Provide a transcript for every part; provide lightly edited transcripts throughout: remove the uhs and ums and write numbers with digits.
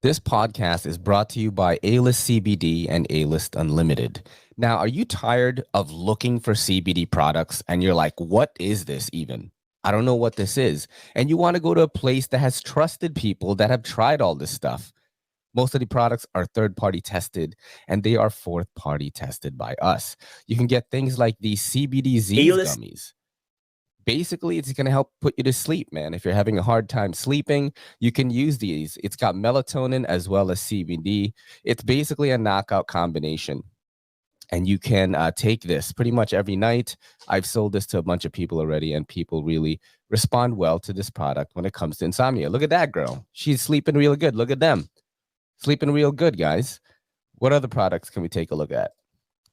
This podcast is brought to you by A-List CBD and A-List Unlimited. Now, are you tired of looking for CBD products and you're like, what is this even? I don't know what this is. And you want to go to a place that has trusted people that have tried all this stuff. Most of the products are third-party tested and they are fourth-party tested by us. You can get things like these CBDZ gummies. Basically, it's going to help put you to sleep, man. If you're having a hard time sleeping, you can use these. It's got melatonin as well as CBD. It's basically a knockout combination. And you can take this pretty much every night. I've sold this to a bunch of people already, and people really respond well to this product when it comes to insomnia. Look at that girl. She's sleeping real good. Look at them. Sleeping real good, guys. What other products can we take a look at?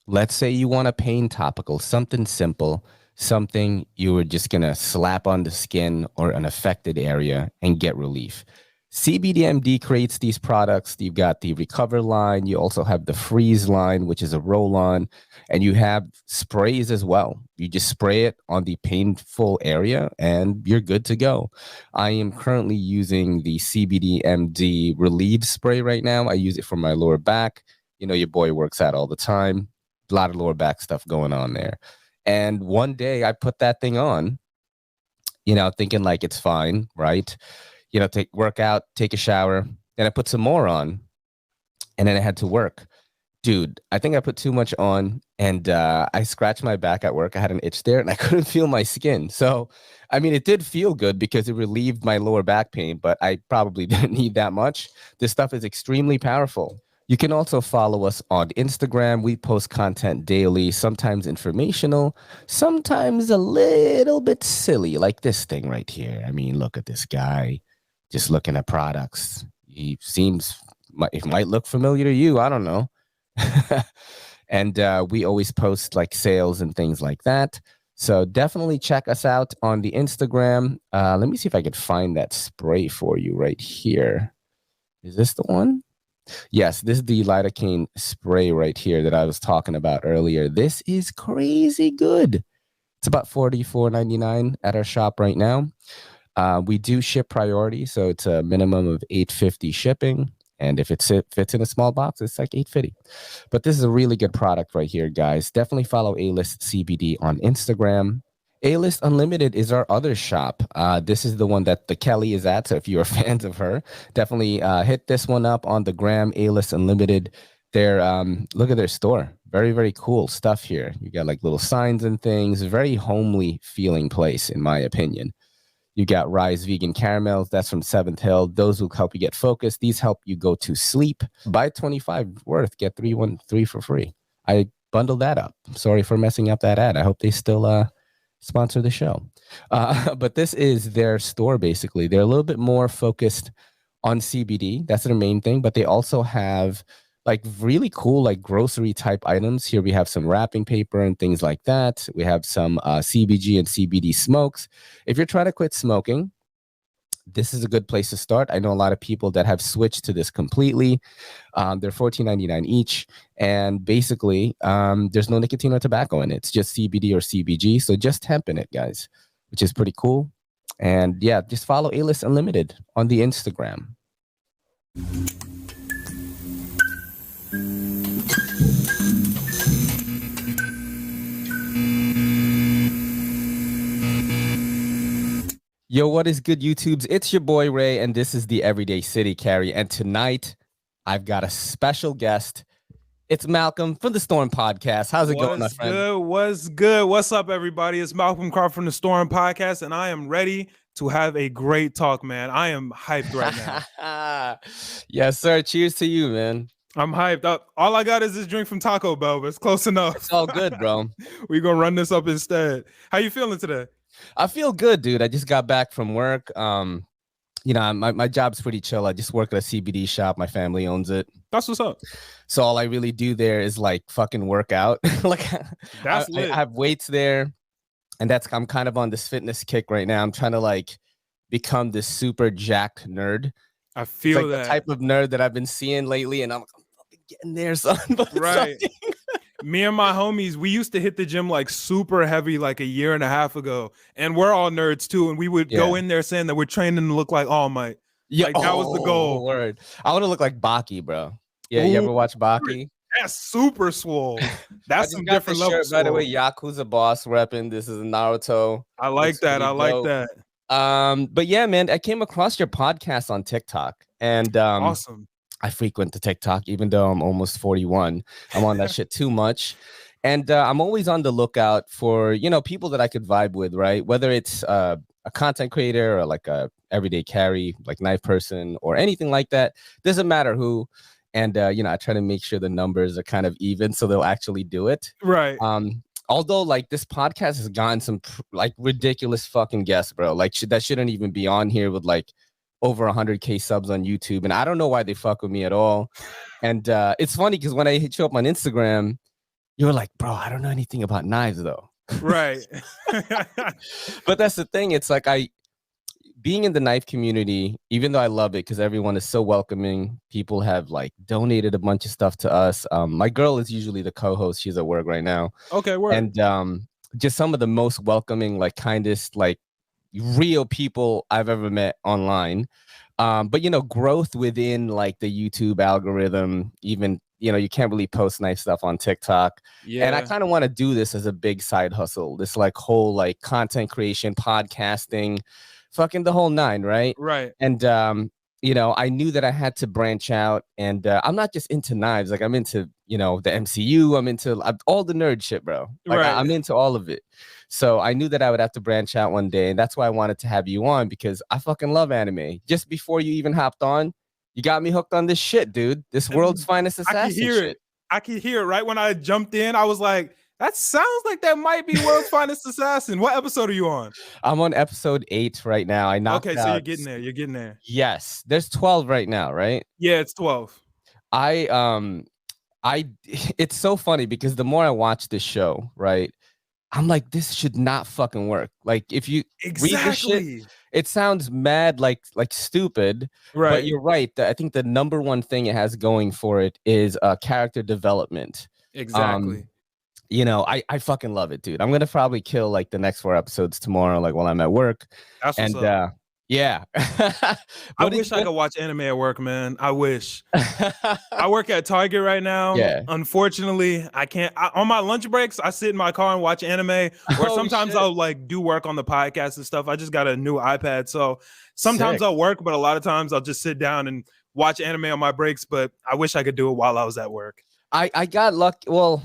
Let's say you want a pain topical, something simple, something you were just going to slap on the skin or an affected area and get relief. Cbdmd creates these products. You've got the Recover line. You also have the Freeze line, which is a roll-on, and you have sprays as well. You just spray it on the painful area and you're good to go. I am currently using the Cbdmd Relieve Spray right now. I use it for my lower back. You know, your boy works out all the time. A lot of lower back stuff going on there. And one day I put that thing on, you know, thinking like it's fine, right? You know, work out, take a shower. Then I put some more on and then I had to work. Dude, I think I put too much on and I scratched my back at work. I had an itch there and I couldn't feel my skin. So, I mean, it did feel good because it relieved my lower back pain, but I probably didn't need that much. This stuff is extremely powerful. You can also follow us on Instagram. We post content daily, sometimes informational, sometimes a little bit silly, like this thing right here. I mean, look at this guy just looking at products. He seems, it might look familiar to you. I don't know. And we always post like sales and things like that. So definitely check us out on the Instagram. Let me see if I could find that spray for you right here. Is this the one? Yes, this is the Lidocaine Spray right here that I was talking about earlier. This is crazy good. It's about $44.99 at our shop right now. We do ship priority, so it's a minimum of $8.50 shipping. And if it fits in a small box, it's like $8.50. But this is a really good product right here, guys. Definitely follow A-List CBD on Instagram. A-List Unlimited is our other shop. This is the one that the Kelly is at. So if you are fans of her, definitely hit this one up on the gram. A-List Unlimited. Look at their store. Very, very cool stuff here. You got like little signs and things. Very homely feeling place, in my opinion. You got Rise Vegan Caramels. That's from 7th Hill. Those will help you get focused. These help you go to sleep. Buy 25 worth, get 3 for free. I bundled that up. Sorry for messing up that ad. I hope they still sponsor the show. But this is their store, basically. They're a little bit more focused on CBD. That's their main thing. But they also have like really cool like grocery type items. Here we have some wrapping paper and things like that. We have some CBG and CBD smokes. If you're trying to quit smoking, this is a good place to start. I know a lot of people that have switched to this completely. They're $14.99 each. And basically, there's no nicotine or tobacco in it. It's just CBD or CBG. So just hemp in it, guys, which is pretty cool. And yeah, just follow A-List Unlimited on the Instagram. Yo, what is good, YouTubes? It's your boy Ray, and this is the Everyday City Carry. And tonight, I've got a special guest. It's Malcolm from the Storm Podcast. How's it going, my friend? What's good? What's up, everybody? It's Malcolm Crawford from the Storm Podcast, and I am ready to have a great talk, man. I am hyped right now. Yes, sir. Cheers to you, man. I'm hyped up. All I got is this drink from Taco Bell, but it's close enough. It's all good, bro. We're going to run this up instead. How you feeling today? I feel good, dude. I just got back from work. You know, my job's pretty chill. I just work at a CBD shop. My family owns it. That's what's up. So all I really do there is like fucking work out. Like I have weights there, and I'm kind of on this fitness kick right now. I'm trying to like become this super jacked nerd. I feel like that the type of nerd that I've been seeing lately, and I'm fucking getting there, son. Right. Me and my homies, we used to hit the gym like super heavy like a year and a half ago. And we're all nerds too. And we would go in there saying that we're training to look like All Might. Yeah. Like that was the Oh, goal. word. I want to look like Baki, bro. Yeah, you Ooh, ever watch Baki? that's super swole. I That's just some got this different level shirt, by the way. swole. Yakuza Boss repping. This is a Naruto. I like Looks that. pretty I like dope. that. But yeah, man, I came across your podcast on TikTok, and Awesome. I frequent the TikTok, even though I'm almost 41. I'm on that shit too much. And I'm always on the lookout for, people that I could vibe with, right? Whether it's a content creator or like a everyday carry, like knife person or anything like that. Doesn't matter who. And, I try to make sure the numbers are kind of even so they'll actually do it. Right. Although like this podcast has gotten some like ridiculous fucking guests, bro. Like that shouldn't even be on here with like over 100K subs on YouTube, and I don't know why they fuck with me at all. And it's funny because when I hit you up on Instagram, you were like, bro, I don't know anything about knives though. Right. But that's the thing. It's like being in the knife community, even though I love it because everyone is so welcoming, people have like donated a bunch of stuff to us. My girl is usually the co-host. She's at work right now. Okay, word. And just some of the most welcoming, like kindest, like real people I've ever met online. But growth within like the YouTube algorithm, even you can't really post nice stuff on TikTok. Yeah. And I kind of want to do this as a big side hustle, this like whole like content creation, podcasting, fucking the whole nine, right? Right. And I knew that I had to branch out, and I'm not just into knives. Like I'm into, the MCU. I'm into all the nerd shit, bro. Like Right. I'm into all of it. So I knew that I would have to branch out one day, and that's why I wanted to have you on because I fucking love anime. Just before you even hopped on, you got me hooked on this shit, dude. This world's finest assassin I can hear shit. it. I can hear it. Right when I jumped in, I was like, that sounds like that might be World's Finest Assassin. What episode are you on? I'm on episode 8 right now. I knocked Okay, out. so you're getting there. You're getting there. Yes, there's 12 right now, right? Yeah, it's 12. It's so funny because the more I watch this show, right, I'm like, this should not fucking work. Like, if you read this shit, it sounds mad, like stupid. Right. But you're right. I think the number one thing it has going for it is character development. Exactly. I fucking love it, dude. I'm gonna probably kill like the next 4 episodes tomorrow, like while I'm at work. That's what's up. Yeah. I wish I could watch anime at work, man. I wish. I work at Target right now. Yeah. Unfortunately, I can't. On my lunch breaks, I sit in my car and watch anime. Or sometimes I'll like do work on the podcast and stuff. I just got a new iPad, so sometimes I'll work, but a lot of times I'll just sit down and watch anime on my breaks. But I wish I could do it while I was at work. I got lucky. Well,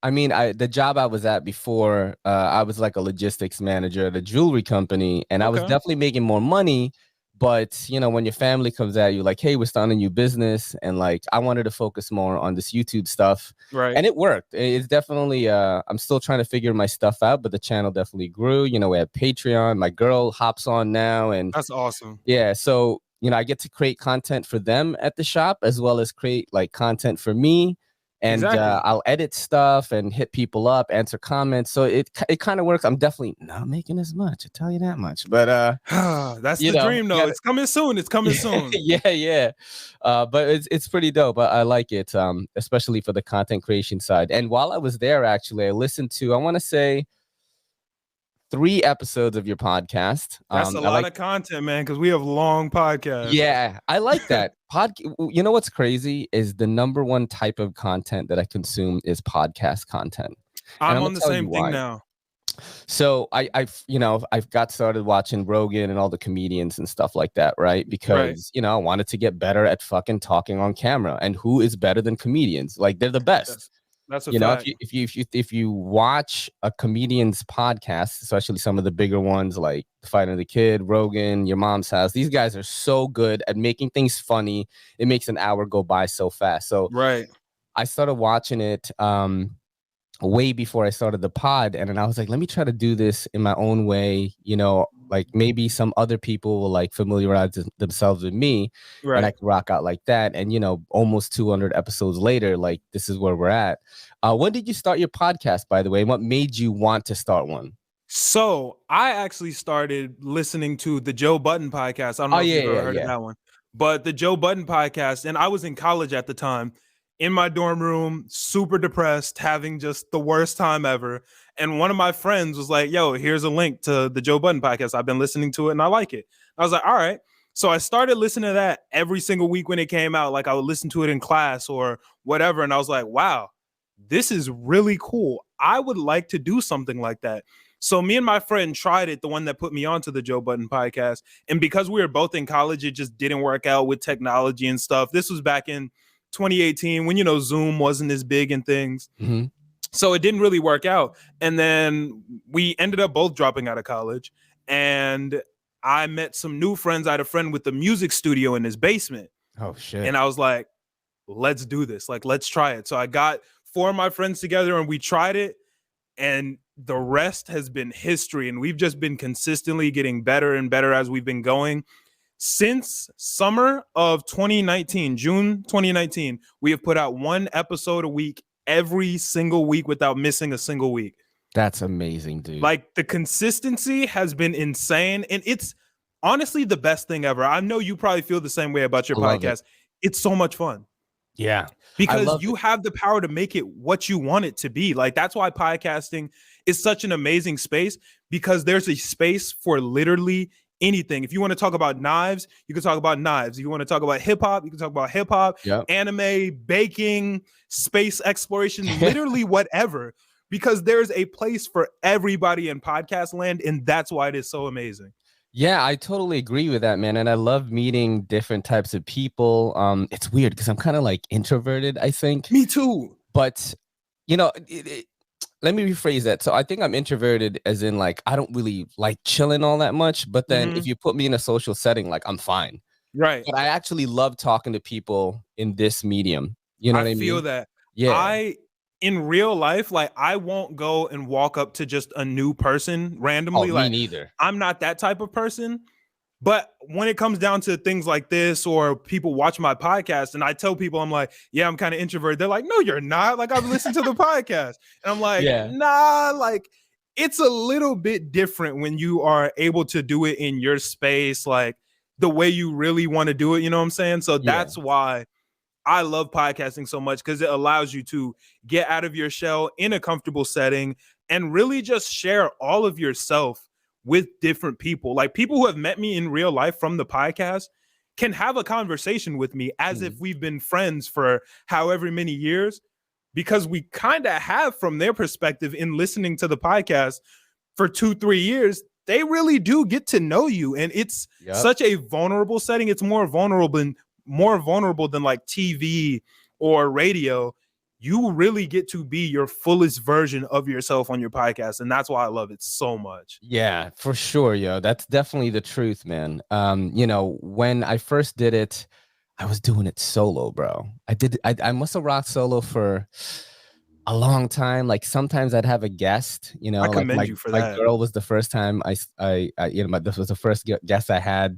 I mean, the job I was at before, I was like a logistics manager at a jewelry company, and I was definitely making more money. But, when your family comes at you like, hey, we're starting a new business, and like, I wanted to focus more on this YouTube stuff. Right. And it worked. It's definitely, I'm still trying to figure my stuff out, but the channel definitely grew. We have Patreon. My girl hops on now. And that's awesome. Yeah. So, I get to create content for them at the shop as well as create like content for me. And I'll edit stuff and hit people up, answer comments. So it kind of works. I'm definitely not making as much, I tell you that much. But that's the dream, though. It's coming soon. It's coming soon. Yeah. But it's pretty dope. I like it, especially for the content creation side. And while I was there, actually, I listened to, I want to say, 3 episodes of your podcast. That's a lot of content, man, because we have long podcasts. Yeah, I like that. You know what's crazy is the number one type of content that I consume is podcast content. I'm on the same thing now. So I've got started watching Rogan and all the comedians and stuff like that, right? Because I wanted to get better at fucking talking on camera. And who is better than comedians? Like, they're the best. That's a fact. If you watch a comedian's podcast, especially some of the bigger ones like Fight of the Kid, Rogan, Your Mom's House, these guys are so good at making things funny. It makes an hour go by so fast. So I started watching it way before I started the pod, and then I was like, let me try to do this in my own way. Like maybe some other people will like familiarize themselves with me, and I can rock out like that. And almost 200 episodes later, like this is where we're at. When did you start your podcast, by the way? And what made you want to start one? So I actually started listening to the Joe Budden podcast. I don't know if you've ever heard of that one, but the Joe Budden podcast, and I was in college at the time, in my dorm room, super depressed, having just the worst time ever. And one of my friends was like, yo, here's a link to the Joe Budden podcast. I've been listening to it and I like it. I was like, all right. So I started listening to that every single week when it came out. Like I would listen to it in class or whatever. And I was like, wow, this is really cool. I would like to do something like that. So me and my friend tried it, the one that put me onto the Joe Budden podcast. And because we were both in college, it just didn't work out with technology and stuff. This was back in 2018 when, Zoom wasn't as big and things. Mm-hmm. So it didn't really work out. And then we ended up both dropping out of college. And I met some new friends. I had a friend with the music studio in his basement. Oh, shit. And I was like, let's do this. Like, let's try it. So I got 4 of my friends together and we tried it. And the rest has been history. And we've just been consistently getting better and better as we've been going. Since summer of 2019, June 2019, we have put out 1 episode a week every single week without missing a single week. That's amazing, dude. Like the consistency has been insane. And it's honestly the best thing ever. I know you probably feel the same way about your podcast. It's so much fun. Yeah. Because you have the power to make it what you want it to be. Like that's why podcasting is such an amazing space, because there's a space for literally anything. If you want to talk about knives, you can talk about knives. If you want to talk about hip hop, you can talk about hip hop, anime, baking, space exploration, literally whatever. Because there's a place for everybody in podcast land, and that's why it is so amazing. Yeah, I totally agree with that, man. And I love meeting different types of people. It's weird because I'm kind of like introverted, I think. Me too. But, let me rephrase that. So I think I'm introverted as in like, I don't really like chilling all that much. But then if you put me in a social setting, like I'm fine. Right. But I actually love talking to people in this medium. You know what I mean? I feel that. Yeah. In real life, like I won't go and walk up to just a new person randomly. Me neither. I'm not that type of person. But when it comes down to things like this, or people watch my podcast and I tell people, I'm like, yeah, I'm kind of introverted. They're like, no, you're not. Like I've listened to the podcast. And I'm like, nah, like it's a little bit different when you are able to do it in your space, like the way you really want to do it. You know what I'm saying? So that's why I love podcasting so much, because it allows you to get out of your shell in a comfortable setting and really just share all of yourself with different people. Like people who have met me in real life from the podcast can have a conversation with me as if we've been friends for however many years, because we kind of have, from their perspective in listening to the podcast for 2-3 years, they really do get to know you. And it's such a vulnerable setting. It's more vulnerable than like TV or radio. You really get to be your fullest version of yourself on your podcast. And that's why I love it so much. Yeah, for sure, yo. That's definitely the truth, man. When I first did it, I was doing it solo, bro. I must have rocked solo for a long time. Like sometimes I'd have a guest, I commend you for that. My girl was the first time this was the first guest I had.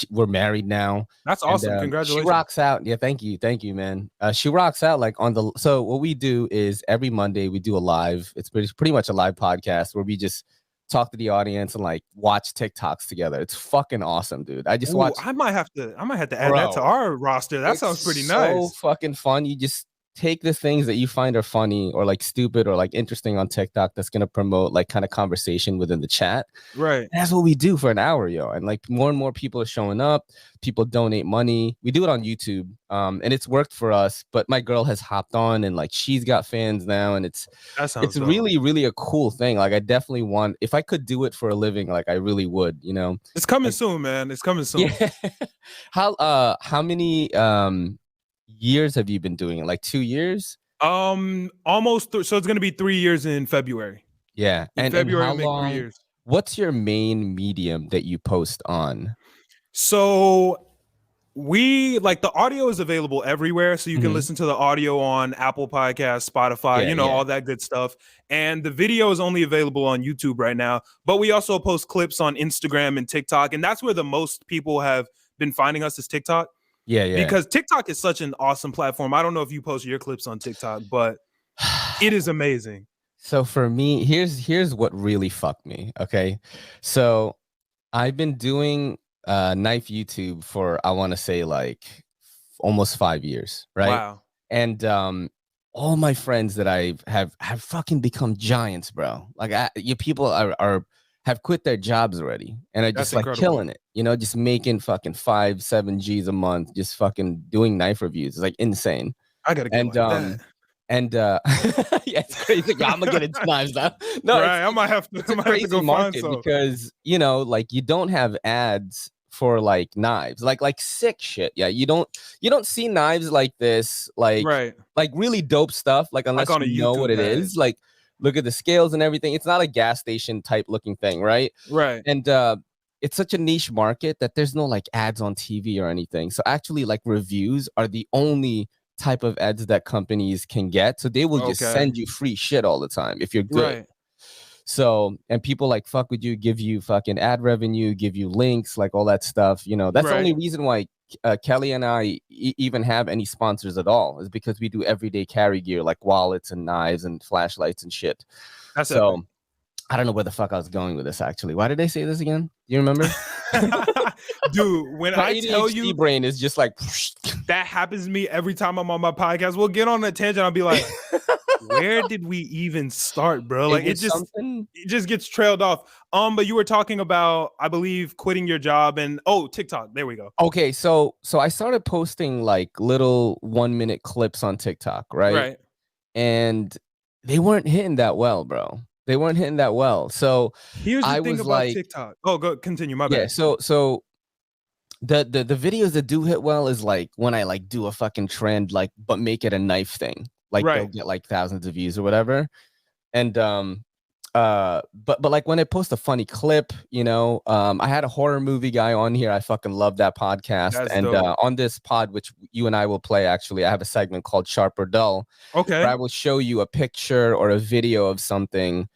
We're married now. That's awesome. Congratulations. She rocks out. Yeah, thank you, man. She rocks out like so what we do is every Monday we do a live. It's pretty much a live podcast where we just talk to the audience and like watch TikToks together. It's fucking awesome, dude. I just watch. I might have to add that to our roster. That sounds pretty nice. So fucking fun. You just take the things that you find are funny or like stupid or like interesting on TikTok that's gonna promote like kind of conversation within the chat. Right. And that's what we do for an hour, yo. And like more and more people are showing up. People donate money. We do it on YouTube, and it's worked for us. But my girl has hopped on and like she's got fans now, and it's really, really a cool thing. Like I definitely want, if I could do it for a living, like I really would. It's coming soon, man. It's coming soon. Yeah. How many years have you been doing it? Like 2 years? Almost. So it's gonna be 3 years in February. Yeah. In February, how long? 3 years. What's your main medium that you post on? So the audio is available everywhere. So you can listen to the audio on Apple Podcasts, Spotify, all that good stuff. And the video is only available on YouTube right now. But we also post clips on Instagram and TikTok. And that's where the most people have been finding us, is TikTok. Yeah. Because TikTok is such an awesome platform. I don't know if you post your clips on TikTok, but it is amazing. So for me, here's what really fucked me. Okay. So I've been doing knife YouTube for, I want to say like almost 5 years. Right. Wow. And all my friends that I have fucking become giants, bro. Like you people are have quit their jobs already and are That's just like incredible. killing it, just making fucking 5-7 G's a month, just fucking doing knife reviews. It's like insane. I gotta get And like that. and yeah, it's crazy. I'm gonna get into knives now. No, Right. I might have it's to a I might have to crazy go find market some. because like you don't have ads for like knives, like sick shit. Yeah, you don't see knives like this, Right. like really dope stuff, like Like unless on a you know what YouTube it ad. is. Like look at the scales and everything. It's not a gas station type looking thing, right? Right. And it's such a niche market that there's no like ads on TV or anything. So actually, like reviews are the only type of ads that companies can get. So they will just Okay. send you free shit all the time if you're good. Right. So, and people like fuck with you, give you fucking ad revenue, give you links, like all that stuff. That's the only Right. reason why Kelly and I even have any sponsors at all, is because we do everyday carry gear like wallets and knives and flashlights and shit. That's epic. So I don't know where the fuck I was going with this actually. Why did they say this again? Do you remember? Dude, when My I tell ADHD you brain is just like that happens to me every time I'm on my podcast, we'll get on a tangent. I'll be like, where did we even start, bro? it Like was something. it just gets trailed off. But you were talking about, I believe, quitting your job and TikTok. There we go. Okay, so I started posting like little 1-minute clips on TikTok, right? Right. And they weren't hitting that well, bro. They weren't hitting that well. So Here's the I thing was about like, TikTok. Oh, go continue. My yeah, bad. so the videos that do hit well is like when I like do a fucking trend, like, but make it a knife thing. Like they'll Right. get like thousands of views or whatever. And but like when I post a funny clip, I had a horror movie guy on here. I fucking love that podcast. That's And dope. on this pod, which you and I will play, actually, I have a segment called Sharp or Dull, where Okay. I will show you a picture or a video of something,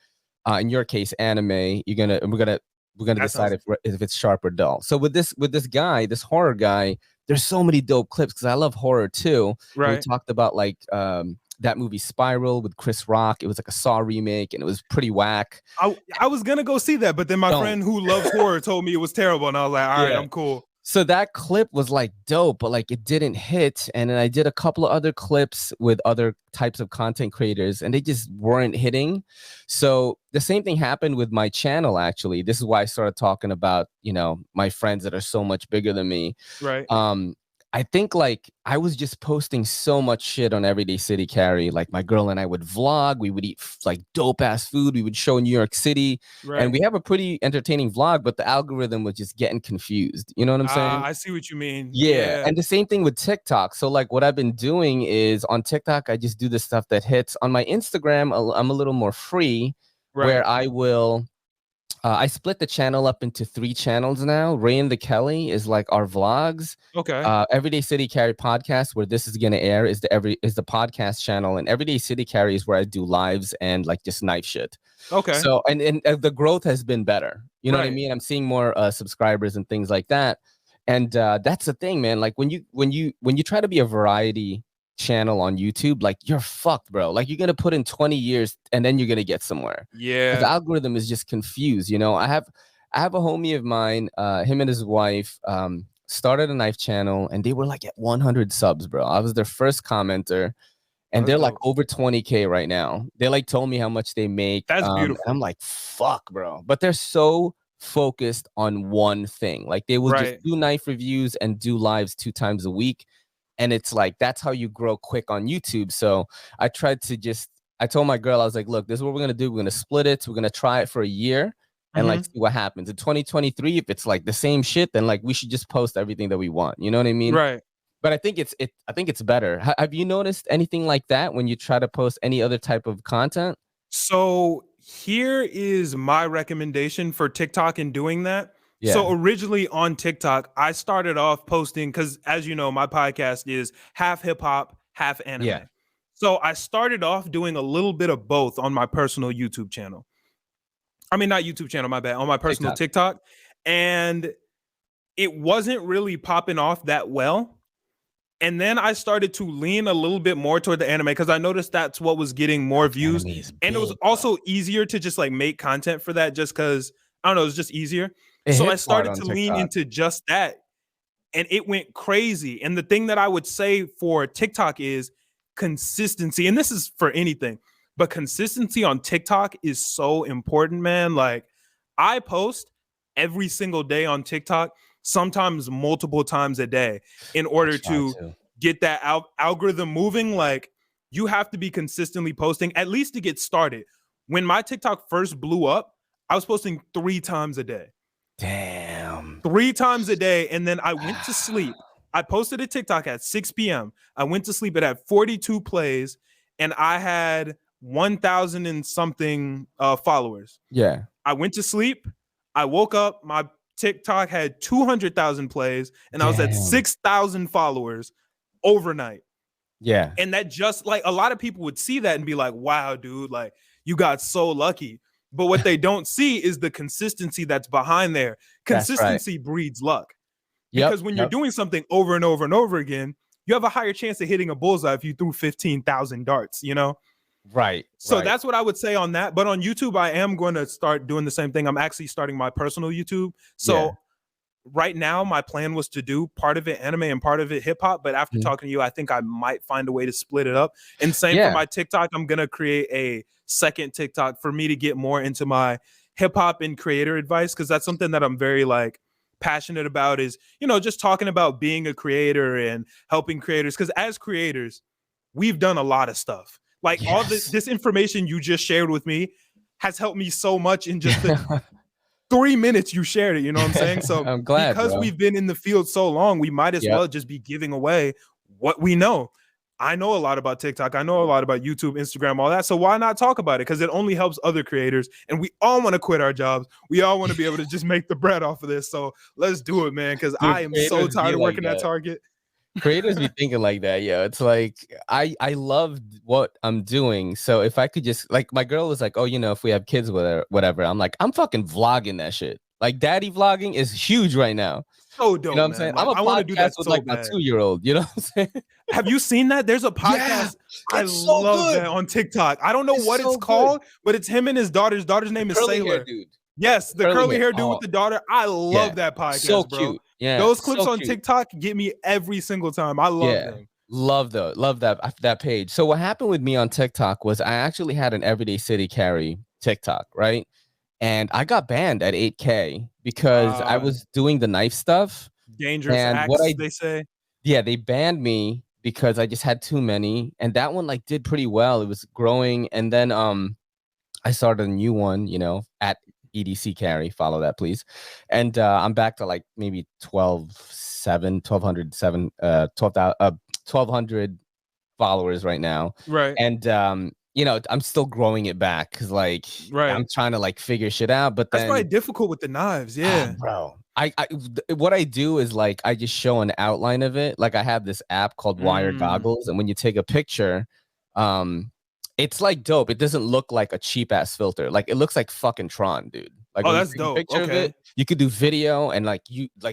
in your case anime. We're gonna That decide sounds if it's sharp or dull. So with this guy, this horror guy, there's so many dope clips because I love horror too. And we right. talked about like that movie Spiral with Chris Rock. It was like a Saw remake and it was pretty whack. I was gonna go see that, but then my friend who loves horror told me it was terrible, and I was like, all right, Yeah. I'm cool. So that clip was like dope, but like it didn't hit. And then I did a couple of other clips with other types of content creators and they just weren't hitting. So the same thing happened with my channel, actually. This is why I started talking about, my friends that are so much bigger than me. Right. I think like I was just posting so much shit on Everyday City Carry. Like my girl and I would vlog. We would eat like dope ass food. We would show New York City. Right. And we have a pretty entertaining vlog, but the algorithm was just getting confused. You know what I'm saying? I see what you mean. Yeah. And the same thing with TikTok. So like what I've been doing is on TikTok, I just do the stuff that hits. On my Instagram, I'm a little more free, where I will I split the channel up into 3 channels now. Ray and the Kelly is like our vlogs. Okay. Everyday City Carry podcast, where this is gonna air, is the podcast channel, and Everyday City Carry is where I do lives and like just knife shit. Okay. So and the growth has been better. You know what I mean? I'm seeing more subscribers and things like that. And that's the thing, man. Like when you try to be a variety channel on YouTube, like you're fucked, bro. Like you're gonna put in 20 years and then you're gonna get somewhere. Yeah. The algorithm is just confused. I have a homie of mine, him and his wife started a knife channel and they were like at 100 subs, bro. I was their first commenter. And they're like over 20K right now. They like told me how much they make. That's beautiful. And I'm like, fuck, bro. But they're so focused on one thing. Like they will just do knife reviews and do lives 2 times a week. And it's like, that's how you grow quick on YouTube. So I told my girl, I was like, look, this is what we're going to do. We're going to split it. We're going to try it for a year and like see what happens. In 2023, if it's like the same shit, then like we should just post everything that we want. You know what I mean? Right. But I think it's better. Have you noticed anything like that when you try to post any other type of content? So here is my recommendation for TikTok in doing that. Yeah. So originally on TikTok, I started off posting because, as you know, my podcast is half hip hop, half anime. Yeah. So I started off doing a little bit of both on my personal YouTube channel. I mean, not YouTube channel, my bad, on my personal TikTok. And it wasn't really popping off that well. And then I started to lean a little bit more toward the anime because I noticed that's what was getting more views. And it was also easier to just like make content for that just because, I don't know, it was just easier. So I started to lean into just that and it went crazy. And the thing that I would say for TikTok is consistency. And this is for anything, but consistency on TikTok is so important, man. Like I post every single day on TikTok, sometimes multiple times a day, in order to get that algorithm moving. Like, you have to be consistently posting, at least to get started. When my TikTok first blew up, I was posting 3 times a day. Damn. 3 times a day. And then I went to sleep. I posted a TikTok at 6 p.m. I went to sleep. It had 42 plays, and I had 1,000 and something followers. Yeah. I went to sleep. I woke up. My TikTok had 200,000 plays, and I was at 6,000 followers overnight. Yeah. And that, just like, a lot of people would see that and be like, wow, dude, like, you got so lucky. But what they don't see is the consistency that's behind there. Consistency breeds luck. Because when you're doing something over and over and over again, you have a higher chance of hitting a bullseye if you threw 15,000 darts, you know? Right. So that's what I would say on that. But on YouTube, I am going to start doing the same thing. I'm actually starting my personal YouTube. So right now, my plan was to do part of it anime and part of it hip hop. But after talking to you, I think I might find a way to split it up. And same for my TikTok. I'm going to create a second TikTok for me to get more into my hip hop and creator advice, because that's something that I'm very like passionate about, is, you know, just talking about being a creator and helping creators. Because as creators, we've done a lot of stuff. Like all this information you just shared with me has helped me so much in just the 3 minutes you shared it. You know what I'm saying? So I'm glad, because we've been in the field so long, we might as well just be giving away what we know. I know a lot about TikTok. I know a lot about YouTube, Instagram, all that. So why not talk about it? Because it only helps other creators. And we all want to quit our jobs. We all want to be able to just make the bread off of this. So let's do it, man. Because I am so tired of working at Target. Creators be thinking like that, yo. It's like I love what I'm doing. So if I could just, like, my girl was like, oh, you know, if we have kids with whatever, I'm like, I'm fucking vlogging that shit. Like, daddy vlogging is huge right now. So dope, you know what I'm saying? Like, I want to do that with so like my 2-year-old. You know what I'm saying? Have you seen that? There's a podcast. I love that on TikTok. I don't know what it's called, but it's him and his daughter's name is Sailor. Dude. Yes, the curly hair dude with the daughter. I love that podcast, so bro. Cute. Yeah, those clips on TikTok get me every single time. I love them. Love that page. So what happened with me on TikTok was I actually had an Everyday City Carry TikTok, right? And I got banned at 8K because I was doing the knife stuff. Dangerous acts, they say. Yeah, they banned me because I just had too many. And that one like did pretty well. It was growing. And then I started a new one, you know, at EDC Carry. Follow that, please. And I'm back to like maybe 1,200 followers right now. Right. And you know, I'm still growing it back because like I'm trying to like figure shit out. But that's probably difficult with the knives. Yeah, bro. What I do is like I just show an outline of it. Like I have this app called Wire Goggles, and when you take a picture, it's like dope. It doesn't look like a cheap ass filter. Like it looks like fucking Tron, dude. Like that's dope. Picture of it, you could do video, and like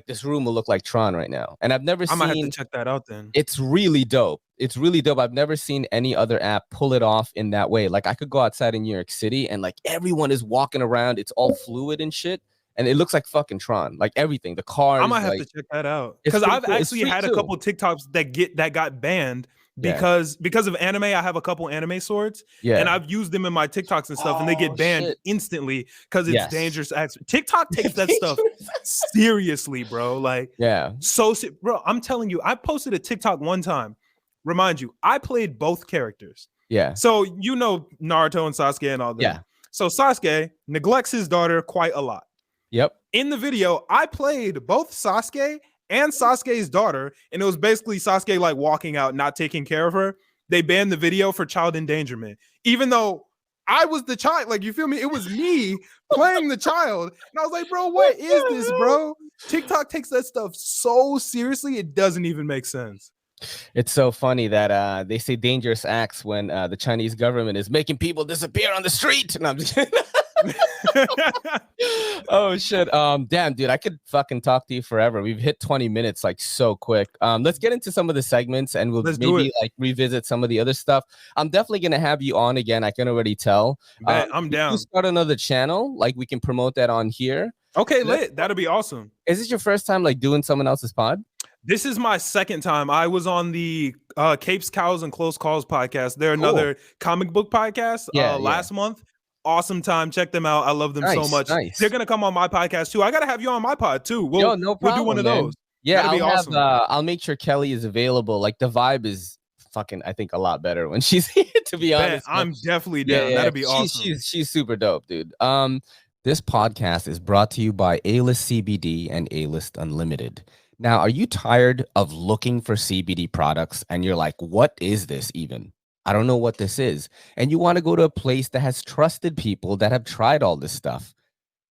this room will look like Tron right now. And I've never seen. I might have to check that out then. It's really dope. It's really dope. I've never seen any other app pull it off in that way. Like I could go outside in New York City and like everyone is walking around. It's all fluid and shit. And it looks like fucking Tron, like everything. The cars. I might have to check that out because I've actually had a couple TikToks that got banned because of anime. I have a couple anime swords, and I've used them in my TikToks and stuff, and they get banned instantly because it's dangerous acts. TikTok takes that stuff seriously, bro. Like, bro, I'm telling you, I posted a TikTok one time. Remind you, I played both characters. Yeah. So you know Naruto and Sasuke and all that. Yeah. So Sasuke neglects his daughter quite a lot. Yep. In the video, I played both Sasuke and Sasuke's daughter, and it was basically Sasuke like walking out, not taking care of her. They banned the video for child endangerment, even though I was the child. Like, you feel me? It was me playing the child, and I was like, bro, what is this, bro? TikTok takes that stuff so seriously, it doesn't even make sense. It's so funny that they say dangerous acts when the Chinese government is making people disappear on the street. And I'm just oh shit. Damn, dude, I could fucking talk to you forever. We've hit 20 minutes like so quick. Let's get into some of the segments and we'll maybe like revisit some of the other stuff. I'm definitely gonna have you on again. I can already tell. I'm down. You start another channel, like we can promote that on here. Okay, lit. That'll be awesome. Is this your first time like doing someone else's pod? This is my second time. I was on the Capes, Cows, and Close Calls podcast. They're another comic book podcast last month. Awesome time. Check them out. I love them so Nice, much. They're nice. gonna come on my podcast too. I gotta have you on my pod too. Yo, no We'll do one problem, of those. man. Yeah, That'd be awesome. I'll make sure Kelly is available. Like the vibe is fucking, I think, a lot better when she's here, to be honest. I'm definitely Yeah, down. yeah. That'd be awesome. She's super dope, dude. This podcast is brought to you by A-List CBD and A-List Unlimited. Now, are you tired of looking for CBD products and you're like, what is this even? I don't know what this is. And you want to go to a place that has trusted people that have tried all this stuff.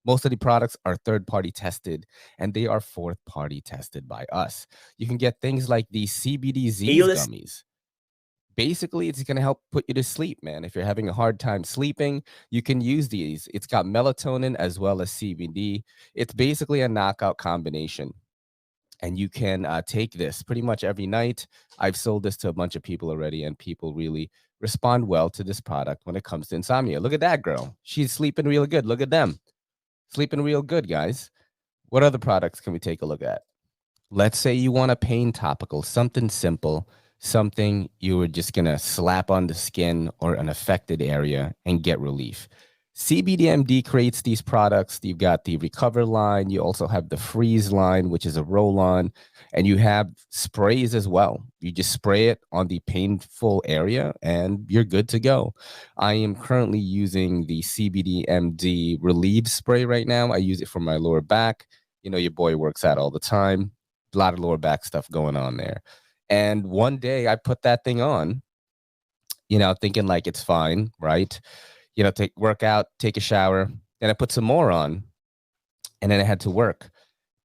Most of the products are third-party tested, and they are fourth-party tested by us. You can get things like these CBDZ gummies. Basically, it's going to help put you to sleep, man. If you're having a hard time sleeping, you can use these. It's got melatonin as well as CBD. It's basically a knockout combination. And you can take this pretty much every night. I've sold this to a bunch of people already, and people really respond well to this product when it comes to insomnia. Look at that girl. She's sleeping real good. Look at them. Sleeping real good, guys. What other products can we take a look at? Let's say you want a pain topical, something simple, something you were just going to slap on the skin or an affected area and get relief. Cbdmd creates these products. You've got the Recover line. You also have the Freeze line, which is a roll-on, and you have sprays as well. You just spray it on the painful area, and you're good to go. I am currently using the Cbdmd Relieve Spray right now. I use it for my lower back. You know, your boy works out all the time. A lot of lower back stuff going on there. And one day I put that thing on, you know, thinking like it's fine, right? You know, work out, take a shower. Then I put some more on, and then I had to work.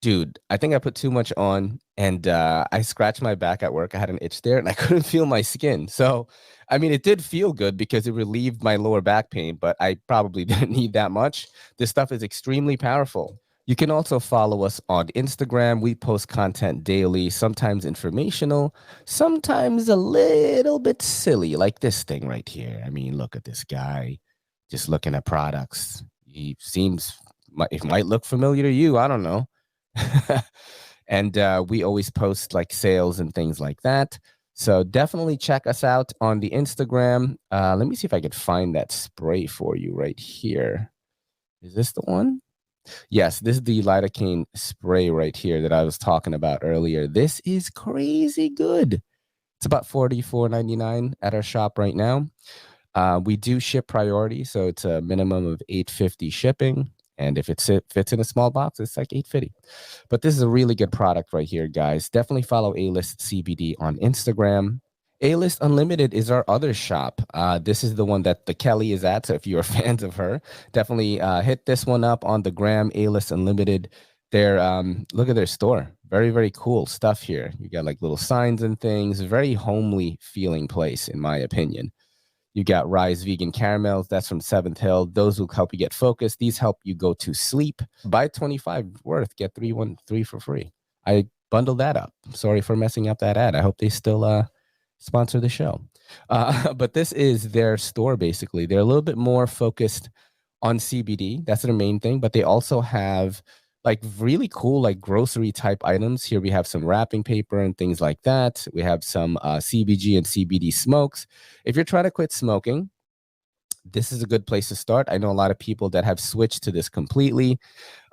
Dude, I think I put too much on, and I scratched my back at work. I had an itch there, and I couldn't feel my skin. So, I mean, it did feel good because it relieved my lower back pain, but I probably didn't need that much. This stuff is extremely powerful. You can also follow us on Instagram. We post content daily, sometimes informational, sometimes a little bit silly, like this thing right here. I mean, look at this guy just looking at products. He seems, it might look familiar to you. I don't know. And we always post like sales and things like that. So definitely check us out on the Instagram. Let me see if I could find that spray for you right here. Is this the one? Yes, this is the Lidocaine Spray right here that I was talking about earlier. This is crazy good. It's about $44.99 at our shop right now. We do ship priority, so it's a minimum of $8.50 shipping. And if it fits in a small box, it's like $8.50. But this is a really good product right here, guys. Definitely follow A-List CBD on Instagram. A-List Unlimited is our other shop. This is the one that the Kelly is at. So if you are fans of her, definitely hit this one up on the gram. A-List Unlimited. Look at their store. Very, very cool stuff here. You got like little signs and things. Very homely feeling place, in my opinion. You got Rise Vegan Caramels. That's from 7th Hill. Those will help you get focused. These help you go to sleep. Buy 25 worth, get 3 for free. I bundled that up. Sorry for messing up that ad. I hope they still sponsor the show. But this is their store, basically. They're a little bit more focused on CBD. That's their main thing. But they also have like really cool like grocery type items. Here we have some wrapping paper and things like that. We have some CBG and CBD smokes. If you're trying to quit smoking, this is a good place to start. I know a lot of people that have switched to this completely.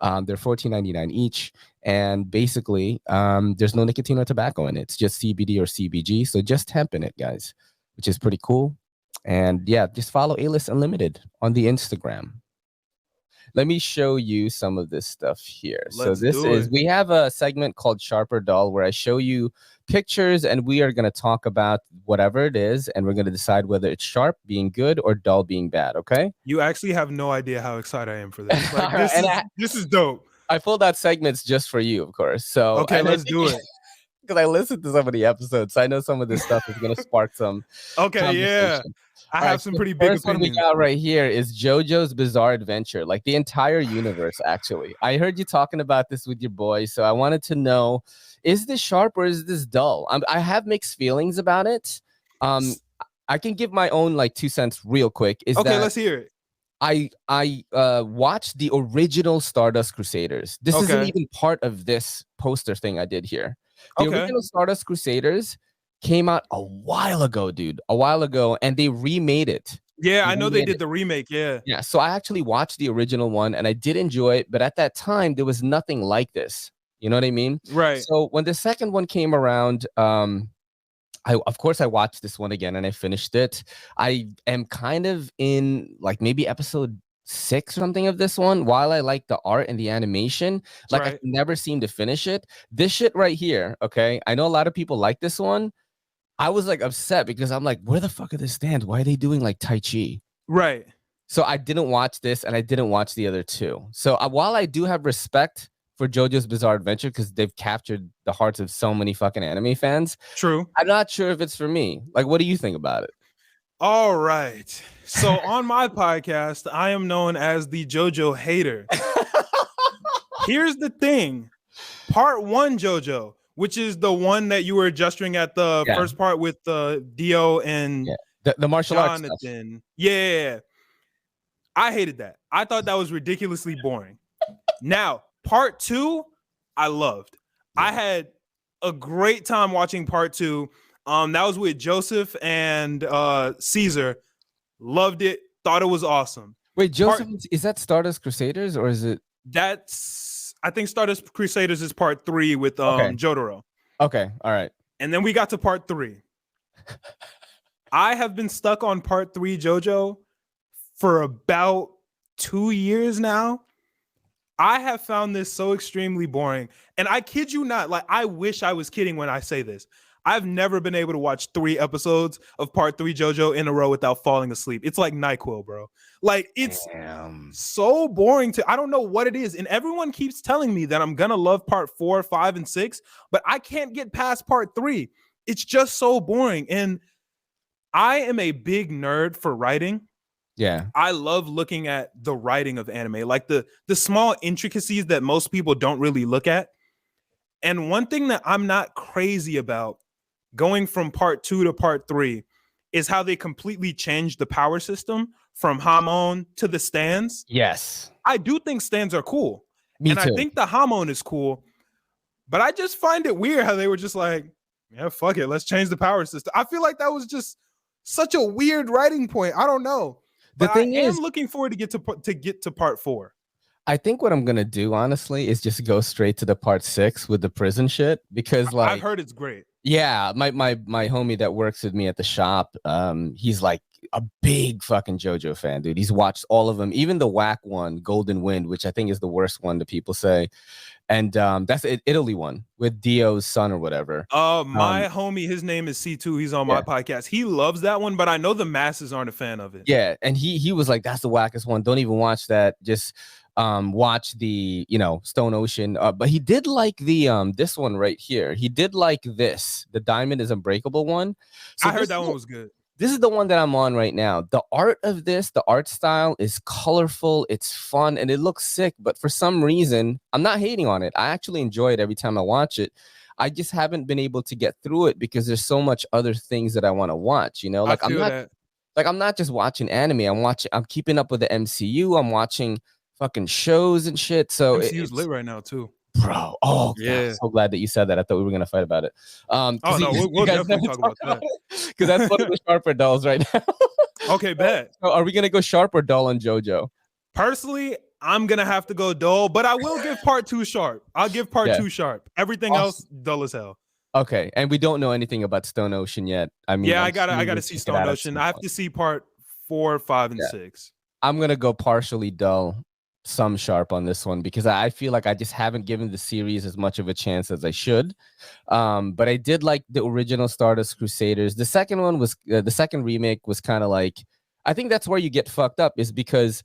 They're $14.99 each. And basically, there's no nicotine or tobacco in it. It's just CBD or CBG. So just hemp in it, guys, which is pretty cool. And yeah, just follow A-List Unlimited on the Instagram. Let me show you some of this stuff here. We have a segment called Sharp or Dull where I show you pictures and we are going to talk about whatever it is and we're going to decide whether it's sharp being good or dull being bad. Okay. You actually have no idea how excited I am for this. Like, this is dope. I pulled out segments just for you, of course. So okay, let's do it. Because I listened to some of the episodes, so I know some of this stuff is going to spark some. Okay, yeah. I have some pretty big opinions. First one we got right here is JoJo's Bizarre Adventure, like the entire universe, actually. I heard you talking about this with your boy, so I wanted to know, is this sharp or is this dull? I have mixed feelings about it. I can give my own like 2 cents real quick. Let's hear it. I watched the original Stardust Crusaders. This isn't even part of this poster thing I did here. The original Stardust Crusaders came out a while ago, dude. A while ago, and they remade it Yeah, And I then know they they ended did the remake. Yeah. Yeah, so I actually watched the original one and I did enjoy it, but at that time there was nothing like this. You know what I mean? Right. So when the second one came around, of course I watched this one again and I finished it. I am kind of in like maybe episode 6 or something of this one. While I like the art and the animation, like I Right. can never seem to finish it. This shit right here, okay? I know a lot of people like this one. I was like upset because I'm like, where the fuck are the stands? Why are they doing like Tai Chi? Right. So I didn't watch this and I didn't watch the other two. So while I do have respect for JoJo's Bizarre Adventure because they've captured the hearts of so many fucking anime fans, True. I'm not sure if it's for me. Like, what do you think about it? All right. So on my podcast, I am known as the JoJo hater. Here's the thing. Part 1 JoJo, which is the one that you were gesturing at the first part with Dio and the martial arts stuff. Jonathan. Yeah. I hated that. I thought that was ridiculously boring. Now, part 2, I loved. I had a great time watching part 2. That was with Joseph and Caesar. Loved it. Thought it was awesome. Wait, Joseph, is that Stardust Crusaders or is it? I think Stardust Crusaders is part 3 with Jotaro. Okay, all right. And then we got to part 3. I have been stuck on part 3 JoJo for about 2 years now. I have found this so extremely boring. And I kid you not, like, I wish I was kidding when I say this. I've never been able to watch 3 episodes of part 3 JoJo in a row without falling asleep. It's like NyQuil, bro. Like, it's so boring I don't know what it is. And everyone keeps telling me that I'm going to love part 4, 5, and 6, but I can't get past part 3. It's just so boring. And I am a big nerd for writing. Yeah. I love looking at the writing of anime, like the small intricacies that most people don't really look at. And one thing that I'm not crazy about going from part 2 to part 3 is how they completely changed the power system from Hamon to the stands. Yes. I do think stands are cool. Me too. I think the Hamon is cool, but I just find it weird how they were just like, yeah, fuck it, let's change the power system. I feel like that was just such a weird writing point. I don't know. The thing is, I'm looking forward to get to part 4. I think what I'm gonna do, honestly, is just go straight to the part 6 with the prison shit because, like, I've heard it's great. Yeah, my homie that works with me at the shop, he's like a big fucking JoJo fan, dude. He's watched all of them, even the whack one, Golden Wind, which I think is the worst one that people say, and that's the Italy one with Dio's son or whatever. My homie, his name is C2. He's on my podcast. He loves that one, but I know the masses aren't a fan of it. Yeah, and he was like, "That's the wackest one. Don't even watch that. Just watch the Stone Ocean." But he did like the this one right here. He did like this, the Diamond is Unbreakable one. So I heard that one was good. This is the one that I'm on right now. The art of this, the art style is colorful, it's fun, and it looks sick. But for some reason, I'm not hating on it. I actually enjoy it every time I watch it. I just haven't been able to get through it because there's so much other things that I want to watch. Like I'm not just watching anime. I'm keeping up with the MCU. I'm watching fucking shows and shit. So MCU's lit right now too. Bro, yeah, I'm so glad that you said that. I thought we were gonna fight about it. No, we'll definitely talk about that because that's one of the sharper dolls right now. Okay, bet. So are we gonna go sharp or dull on JoJo? Personally, I'm gonna have to go dull, but I will give part 2 sharp. I'll give part 2 sharp. Everything else dull as hell. Okay, and we don't know anything about Stone Ocean yet. I mean, I gotta see Stone Ocean. I have to see part 4, 5, and 6. I'm gonna go partially dull, some sharp on this one because I feel like I just haven't given the series as much of a chance as I should. But I did like the original Stardust Crusaders. The second one was the second remake was kind of like, I think that's where you get fucked up, is because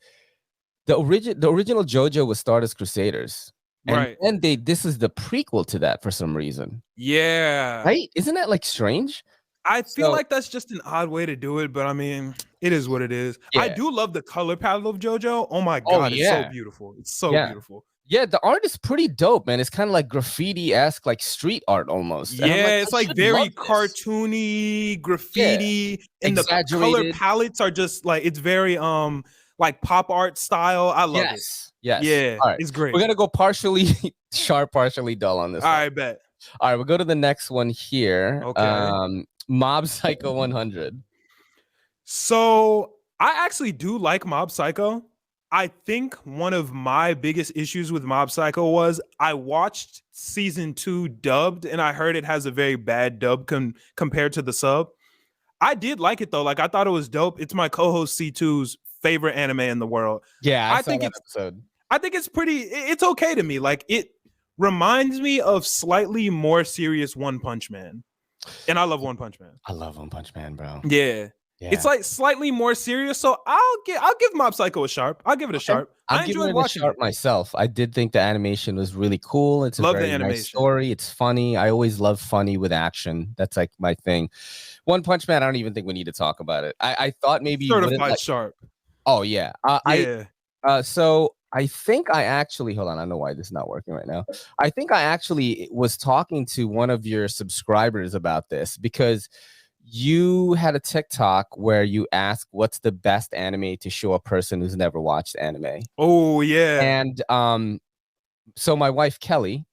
the original JoJo was Stardust Crusaders. And this is the prequel to that for some reason. Yeah. Right? Isn't that like strange? I feel like that's just an odd way to do it, but I mean, it is what it is. Yeah. I do love the color palette of JoJo. Oh my God, it's so beautiful. It's so beautiful. Yeah, the art is pretty dope, man. It's kind of like graffiti-esque, like street art almost. Yeah, it's like very cartoony graffiti, and the color palettes are just like, it's very like pop art style. I love it. Yes. Yeah, it's great. We're gonna go partially sharp, partially dull on this. All right, bet. All right, we'll go to the next one here. Okay. Mob Psycho 100. So I actually do like Mob Psycho. I think one of my biggest issues with Mob Psycho was I watched season 2 dubbed, and I heard it has a very bad dub compared to the sub. I did like it though. Like I thought it was dope. It's my co-host C2's favorite anime in the world. Yeah, I I saw think that it's episode. I think it's pretty. It's okay to me. Like it reminds me of slightly more serious One Punch Man, and I love One Punch Man. I love One Punch Man, bro. Yeah. It's like slightly more serious. So I'll give Mob Psycho a sharp. I'll give it a sharp. I enjoyed watching it myself. I did think the animation was really cool. It's a Love the very nice animation. story. It's funny. I always love funny with action. That's like my thing. One Punch Man, I don't even think we need to talk about it. I thought maybe you wouldn't certified like. sharp. Oh yeah. Yeah. So I think I actually hold on. I don't know why this is not working right now. I think I actually was talking to one of your subscribers about this because you had a TikTok where you asked what's the best anime to show a person who's never watched anime. Oh yeah. And so my wife Kelly,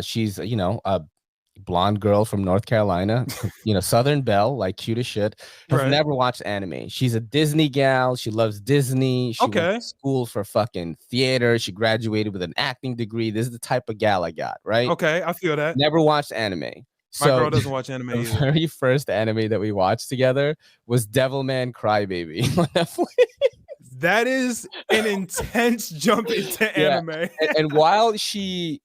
she's a blonde girl from North Carolina, Southern Belle, like cute as shit, has never watched anime. She's a Disney gal. She loves Disney. She went to school for fucking theater. She graduated with an acting degree. This is the type of gal I got, right? Okay, I feel that. Never watched anime. My girl doesn't watch anime the either. very first anime that we watched together was Devilman Crybaby on Netflix. That is an intense jump into anime. And while she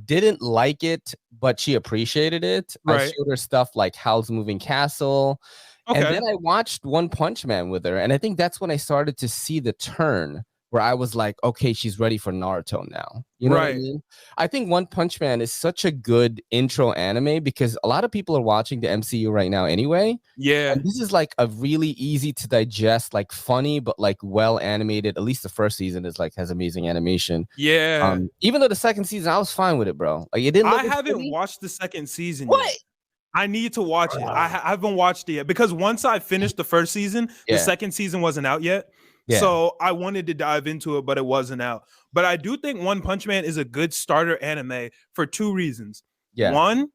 didn't like it, but she appreciated it, I showed her stuff like Howl's Moving Castle. And then I watched One Punch Man with her. And I think that's when I started to see the turn where I was like, okay, she's ready for Naruto now. You know what I mean? I think One Punch Man is such a good intro anime because a lot of people are watching the MCU right now anyway. Yeah. And this is like a really easy to digest, like funny, but like well animated. At least the first season is like has amazing animation. Yeah. Even though the second season, I was fine with it, bro. Like it didn't. I haven't watched the second season yet. I need to watch it. I haven't watched it yet because once I finished the first season, the second season wasn't out yet. Yeah. So I wanted to dive into it, but it wasn't out. But I do think One Punch Man is a good starter anime for 2 reasons. Yeah. One,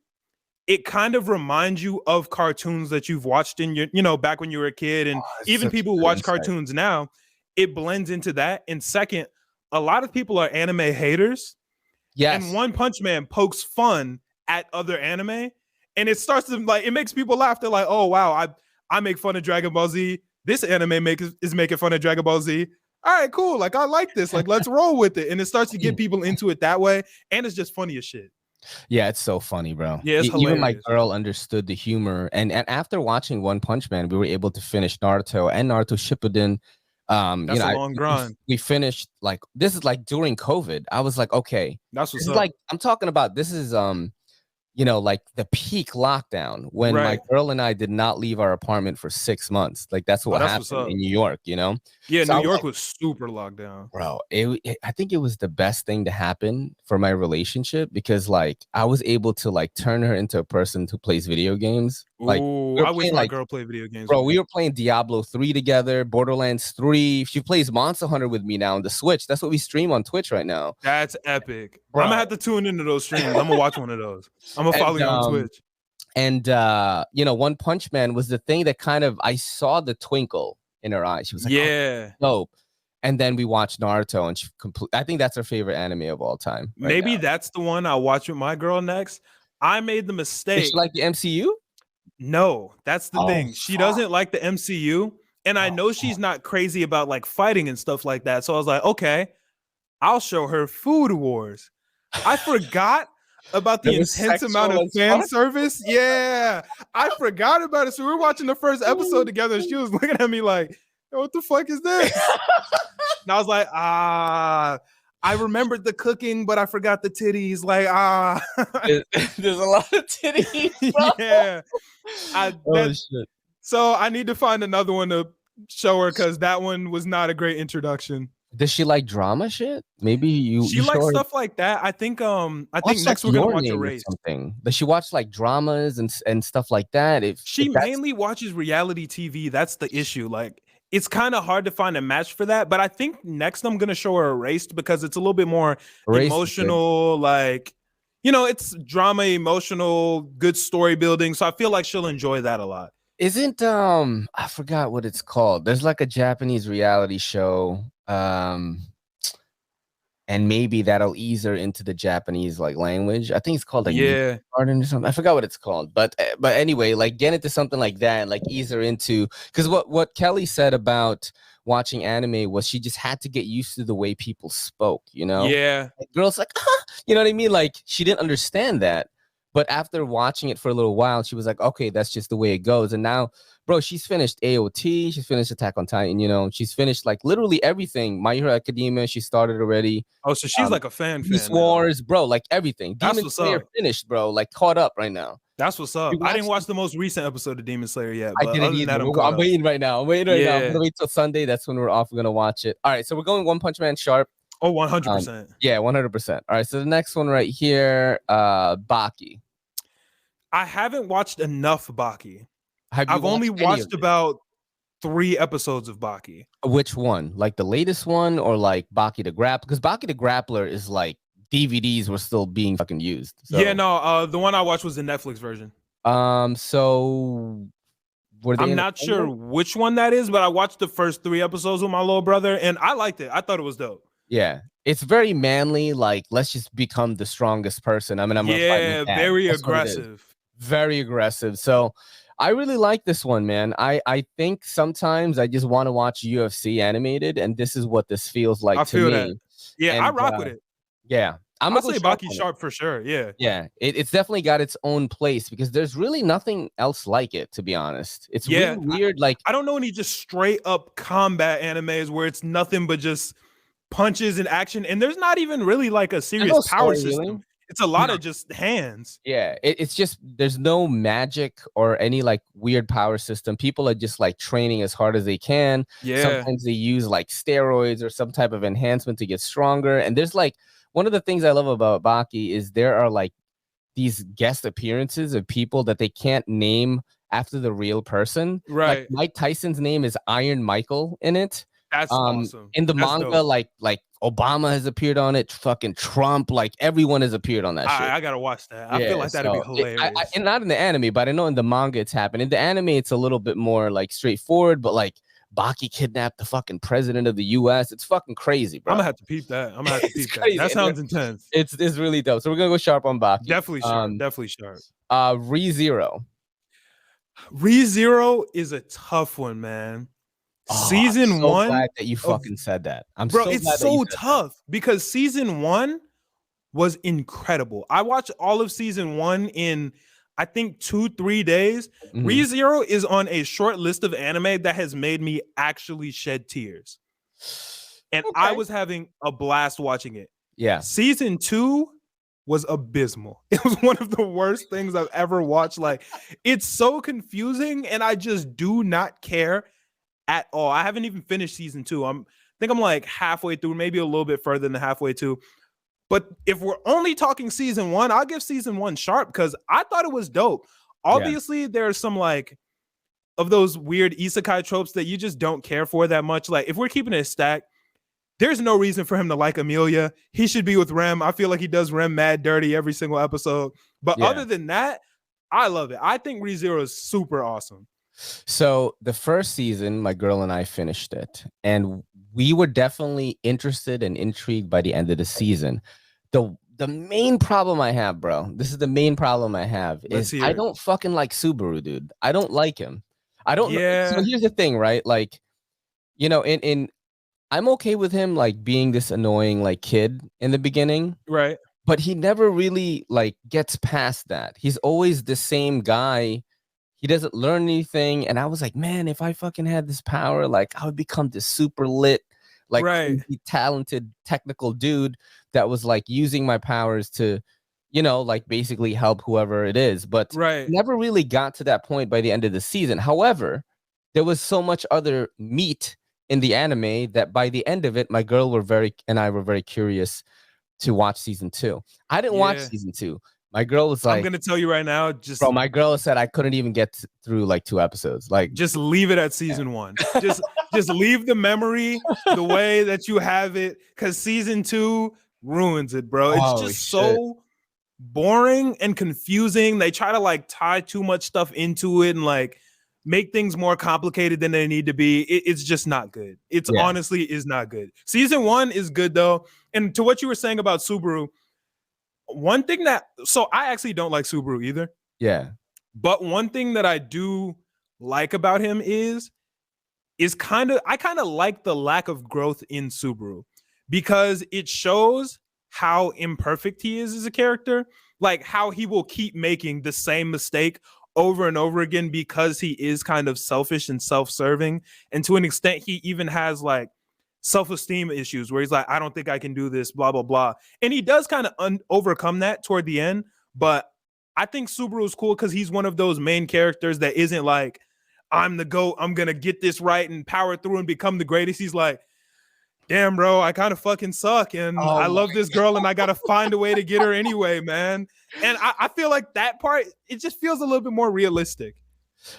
it kind of reminds you of cartoons that you've watched in your, back when you were a kid. And even people who watch cartoons now, it blends into that. And second, a lot of people are anime haters. Yes. And One Punch Man pokes fun at other anime. And it starts to it makes people laugh. They're like, oh, wow, I make fun of Dragon Ball Z. This anime is making fun of Dragon Ball Z. All right, cool. Like, I like this. Like, let's roll with it. And it starts to get people into it that way. And it's just funny as shit. Yeah, it's so funny, bro. Yeah, it's hilarious. Even my girl understood the humor. And after watching One Punch Man, we were able to finish Naruto and Naruto Shippuden. That's a long grind. We finished this is like during COVID. I was like, okay, that's what's up. Like I'm talking about. This is like the peak lockdown when my girl and I did not leave our apartment for 6 months. Like that's what happened in New York, Yeah, so New York was super locked down. Bro, I think it was the best thing to happen for my relationship because I was able to turn her into a person who plays video games. Ooh, I wish my girl played video games. Bro, we were playing Diablo 3 together, Borderlands 3. She plays Monster Hunter with me now on the Switch. That's what we stream on Twitch right now. That's epic. Bro. I'm gonna have to tune into those streams. I'm gonna watch one of those. I'm gonna follow you on Twitch. And One Punch Man was the thing that I saw the twinkle in her eyes. She was like, yeah, dope. And then we watched Naruto, and I think that's her favorite anime of all time. Maybe that's the one I'll watch with my girl next. I made the mistake. Does she like the MCU? No, that's the thing. She doesn't like the MCU. And I know she's not crazy about fighting and stuff like that. So I was like, okay, I'll show her Food Wars. I forgot about the intense amount of fan service. Yeah, I forgot about it. So we were watching the first episode together. And she was looking at me like, what the fuck is this? And I was like, I remembered the cooking, but I forgot the titties. There's a lot of titties. Yeah. Shit. So I need to find another one to show her because that one was not a great introduction. Does she like drama shit? Maybe she likes stuff like that. I think next we're gonna watch Erased. Something. Does she watch dramas and stuff like that? She mainly watches reality TV. That's the issue. It's kind of hard to find a match for that. But I think next I'm gonna show her Erased because it's a little bit more emotional. It's drama, emotional, good story building. So I feel like she'll enjoy that a lot. Isn't I forgot what it's called. There's like a Japanese reality show. And maybe that'll ease her into the Japanese like language. I think it's called like Yeah, Garden or something. I forgot what it's called, but anyway, like get into something like that and like ease her into, because what Kelly said about watching anime was she just had to get used to the way people spoke. yeah, Like, girls like you know what I mean? Like she didn't understand that, but after watching it for a little while, she was like, okay, that's just the way it goes. And now, bro, she's finished AOT, she's finished Attack on Titan, she's finished like literally everything. My Hero Academia, she started already. Oh, so she's like a fan Beast now. Wars, bro, like everything. That's Demon what's Slayer up. finished, bro, like caught up right now. That's what's up. I didn't watch the most recent episode of Demon Slayer yet, I but didn't other than either. that, I'm waiting right now. I'm gonna wait till Sunday. That's when we're off. We're gonna watch it. All right, so we're going One Punch Man sharp. Oh, 100%. Yeah, 100%. All right, so the next one right here, Baki. I haven't watched enough Baki. I've only watched about 3 episodes of Baki. Which one? Like the latest one or like Baki the Grappler? Because Baki the Grappler is like DVDs were still being fucking used. So. Yeah, no, the one I watched was the Netflix version. So were they I'm not sure which one that is, but I watched the first 3 episodes with my little brother and I liked it. I thought it was dope. Yeah. It's very manly, like let's just become the strongest person. I mean, I'm gonna fight very aggressive. Very aggressive. So I really like this one, man. I think sometimes I just want to watch UFC animated, and this is what this feels like to me. That. Yeah, and, I rock with it. Yeah. I'll say Baki sharp for sure. Yeah. Yeah. It's definitely got its own place because there's really nothing else like it, to be honest. It's really weird. I don't know any just straight up combat animes where it's nothing but just punches and action. And there's not even really like a serious power system. Really? It's a lot of just hands. Yeah, it's just there's no magic or any like weird power system. People are just like training as hard as they can. Yeah. Sometimes they use like steroids or some type of enhancement to get stronger. And there's like one of the things I love about Baki is there are like these guest appearances of people that they can't name after the real person. Right. Like Mike Tyson's name is Iron Michael in it. That's awesome. In the manga, dope. like Obama has appeared on it, fucking Trump, like everyone has appeared on that shit. I gotta watch that. I feel like that'd be hilarious. And not in the anime, but I know in the manga it's happened. In the anime, it's a little bit more like straightforward, but like Baki kidnapped the fucking president of the US. It's fucking crazy, bro. I'm gonna have to peep that. That sounds intense. It's really dope. So we're gonna go sharp on Baki. Definitely sharp. Definitely sharp. ReZero. ReZero is a tough one, man. Season I'm so 1. Glad that you fucking said that. It's so tough because season 1 was incredible. I watched all of season 1 in I think 2-3 days. Mm-hmm. ReZero is on a short list of anime that has made me actually shed tears. And I was having a blast watching it. Yeah. Season 2 was abysmal. It was one of the worst things I've ever watched. Like, it's so confusing and I just do not care at all. I haven't even finished season 2. I think I'm like halfway through, maybe a little bit further than halfway through. But if we're only talking season 1, I'll give season 1 sharp because I thought it was dope. Obviously, there's some like of those weird isekai tropes that you just don't care for that much. Like if we're keeping it stacked, there's no reason for him to like Amelia. He should be with Rem. I feel like he does Rem mad dirty every single episode. But other than that, I love it. I think ReZero is super awesome. So the first season, my girl and I finished it, and we were definitely interested and intrigued by the end of the season. The main problem I have, bro, this is the main problem I have, is I don't fucking like Subaru, dude. I don't like him. I don't. Yeah. So here's the thing, right? Like, in I'm okay with him like being this annoying like kid in the beginning, right? But he never really like gets past that. He's always the same guy. He doesn't learn anything. And I was like, man, if I fucking had this power, like I would become this super lit, like talented technical dude that was like using my powers to, like basically help whoever it is. But never really got to that point by the end of the season. However, there was so much other meat in the anime that by the end of it, my girl and I were very curious to watch season 2. I didn't watch season 2. My girl was like, I'm gonna tell you right now, bro, my girl said I couldn't even get through like 2 episodes. Like, just leave it at season 1. Just leave the memory the way that you have it, because season 2 ruins it, bro. It's just so boring and confusing. They try to like tie too much stuff into it and like make things more complicated than they need to be. It's just not good. It's honestly is not good. Season 1 is good though. And to what you were saying about Subaru, one thing so I actually don't like Subaru either. Yeah. But one thing that I do like about him is I kind of like the lack of growth in Subaru, because it shows how imperfect he is as a character, like how he will keep making the same mistake over and over again because he is kind of selfish and self-serving. And to an extent, he even has like self-esteem issues where he's like, I don't think I can do this, blah, blah, blah. And he does kind of overcome that toward the end. But I think Subaru is cool because he's one of those main characters that isn't like, I'm the GOAT, I'm going to get this right and power through and become the greatest. He's like, damn, bro, I kind of fucking suck. And I love this girl and I got to find a way to get her anyway, man. And I feel like that part, it just feels a little bit more realistic.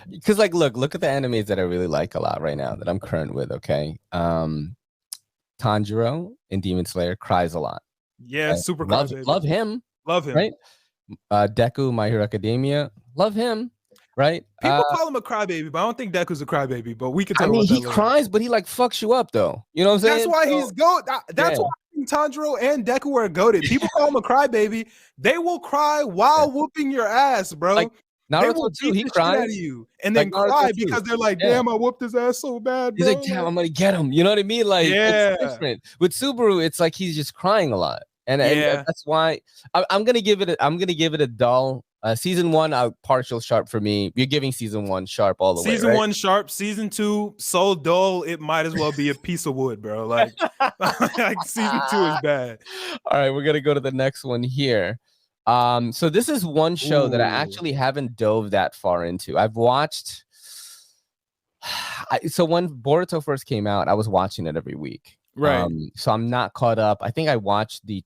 Because like, look at the animes that I really like a lot right now that I'm current with, okay? Tanjiro in Demon Slayer cries a lot. Yeah, super love him. Love him. Right? Deku, My Hero Academia, love him. Right? People call him a crybaby, but I don't think Deku's a crybaby. But we can talk about that he cries, but he like fucks you up though. You know what I'm saying? That's why he's GOAT. That's why Tanjiro and Deku are goated. People call him a crybaby. They will cry while whooping your ass, bro. Like Naruto too, he cries at you and then cry because they're like, damn, I whooped his ass so bad, bro. He's like, damn, I'm gonna get him. You know what I mean? Like, it's different. With Subaru, it's like he's just crying a lot. And that's why I'm gonna give it a dull. Season 1, partial sharp for me. You're giving season 1 sharp all the way. Season 1 sharp. Season 2 so dull it might as well be a piece of wood, bro. Like, like season 2 is bad. All right, we're gonna go to the next one here. So this is one show that I actually haven't dove that far into. I've watched. So when Boruto first came out, I was watching it every week. Right. So I'm not caught up. I think I watched the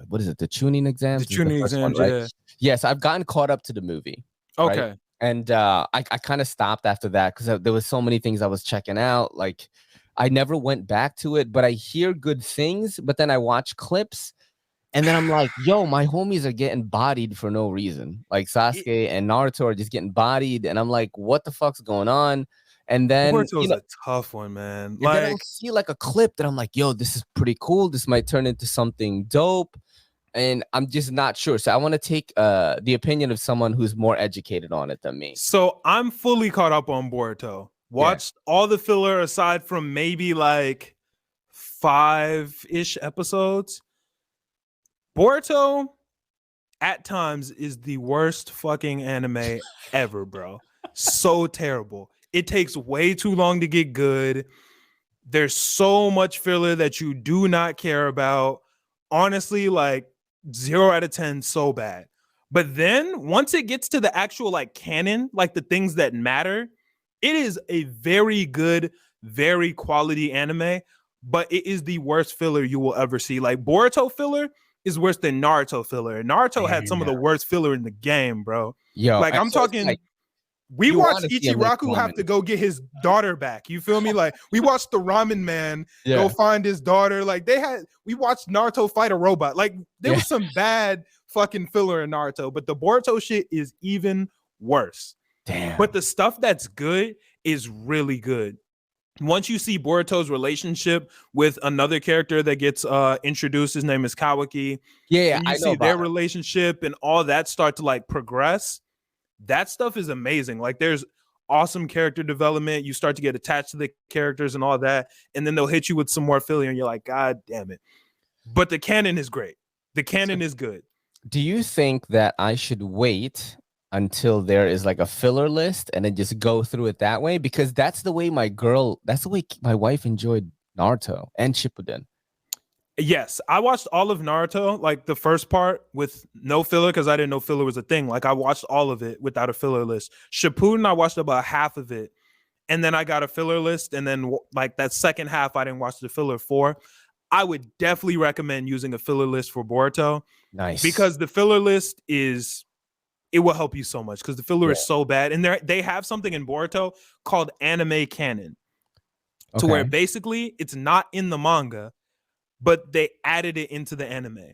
what is it? The tuning exams. The tuning exams, right? yeah. Yes, I've gotten caught up to the movie. Okay. Right? And I kind of stopped after that because there was so many things I was checking out. Like I never went back to it, but I hear good things. But then I watch clips, and then I'm like, yo, my homies are getting bodied for no reason. Like Sasuke and Naruto are just getting bodied, and I'm like, what the fuck's going on? And then Boruto's a tough one, man. Like, then I'll see like a clip that I'm like, yo, this is pretty cool. This might turn into something dope. And I'm just not sure. So I want to take the opinion of someone who's more educated on it than me. So I'm fully caught up on Boruto. Watched all the filler aside from maybe like 5-ish episodes. Boruto at times is the worst fucking anime ever, bro. So terrible. It takes way too long to get good. There's so much filler that you do not care about. Honestly, like 0 out of 10, so bad. But then once it gets to the actual like canon, like the things that matter, it is a very good, very quality anime, but it is the worst filler you will ever see. Like Boruto filler is worse than Naruto filler. And Naruto had some of the worst filler in the game, bro. Yo, like I'm talking like, we watched Ichiraku have to go get his daughter back. You feel me? Like we watched the Ramen Man go find his daughter. Like we watched Naruto fight a robot. Like there was some bad fucking filler in Naruto, but the Boruto shit is even worse. Damn. But the stuff that's good is really good. Once you see Boruto's relationship with another character that gets introduced, his name is Kawaki. Yeah, and you see their relationship and all that start to like progress. That stuff is amazing. Like there's awesome character development. You start to get attached to the characters and all that. And then they'll hit you with some more filler and you're like, God damn it. But the canon is great. The canon is good. Do you think that I should wait until there is like a filler list and then just go through it that way? Because that's the way my wife enjoyed Naruto and Shippuden. Yes, I watched all of Naruto, like the first part with no filler because I didn't know filler was a thing. Like I watched all of it without a filler list. Shippuden, I watched about half of it. And then I got a filler list. And then like that second half, I didn't watch the filler for. I would definitely recommend using a filler list for Boruto. Nice. Because the filler list it will help you so much because the filler is so bad. And they have something in Boruto called anime canon. To where basically it's not in the manga, but they added it into the anime.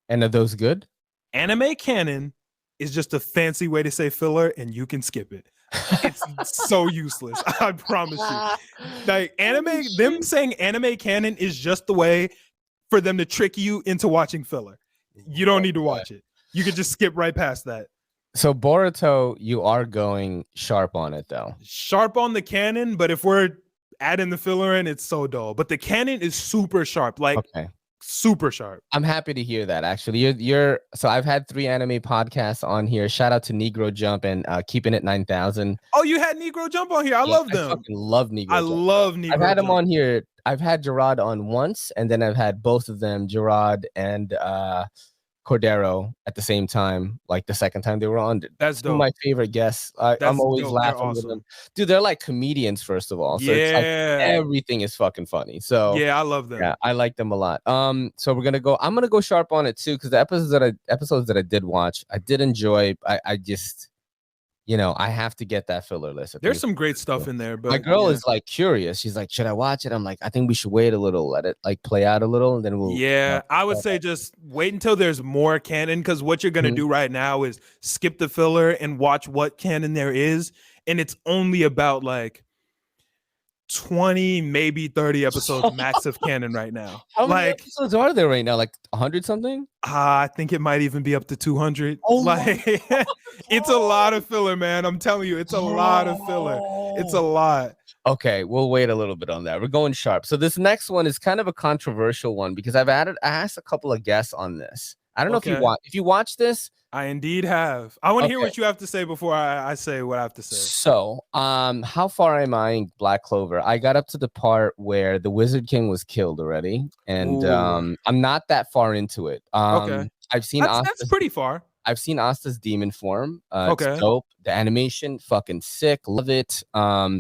And are those good? Anime canon is just a fancy way to say filler, and you can skip it. It's so useless. I promise you. Like anime, them saying anime canon is just the way for them to trick you into watching filler. You don't need to watch it. You could just skip right past that. So Boruto, you are going sharp on it though. Sharp on the canon, but if we're adding the filler in, it's so dull. But the canon is super sharp, like super sharp. I'm happy to hear that. Actually, you're. So I've had 3 anime podcasts on here. Shout out to Negro Jump and Keeping It 9000. Oh, you had Negro Jump on here. I love them. I fucking love Negro. I love Negro. I've had them on here. I've had Gerard on once, and then I've had both of them, Gerard and Cordero, at the same time. Like the second time they were on. That's dope. My favorite guests. I'm always laughing with them. Dude, they're like comedians, first of all. So it's like everything is fucking funny. So yeah, I love them. Yeah, I like them a lot. So I'm gonna go sharp on it too, because the episodes that I did watch, I did enjoy. I just, I have to get that filler list. There's some great stuff in there, but my girl is like curious. She's like, should I watch it? I'm like, I think we should wait a little, let it like play out a little, and then we'll. Yeah, I would say just wait until there's more canon, because what you're gonna do right now is skip the filler and watch what canon there is, and it's only about like 20, maybe 30 episodes max of canon right now. How many episodes are there right now? Like 100 something? I think it might even be up to 200. It's a lot of filler, man. I'm telling you, it's a lot of filler. It's a lot. Okay, we'll wait a little bit on that. We're going sharp. So this next one is kind of a controversial one, because I asked a couple of guests on this. I don't know if you watch this. I indeed have. I want to hear what you have to say before I say what I have to say. So, how far am I in Black Clover? I got up to the part where the Wizard King was killed already, and I'm not that far into it. I've seen that's pretty far. I've seen Asta's demon form. It's dope. The animation, fucking sick. Love it. My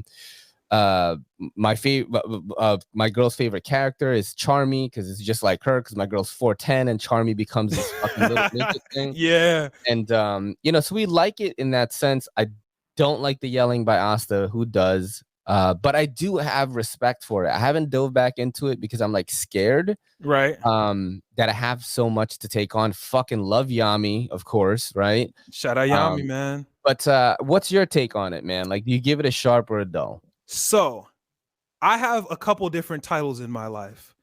girl's favorite character is Charmy, because it's just like her, because my girl's 4'10" and Charmy becomes this fucking little midget thing. Yeah. And so we like it in that sense. I don't like the yelling by Asta. Who does? But I do have respect for it. I haven't dove back into it because I'm like scared. Right. That I have so much to take on. Fucking love Yami, of course, right? Shout out Yami, man. But what's your take on it, man? Like, do you give it a sharp or a dull? So, I have a couple different titles in my life.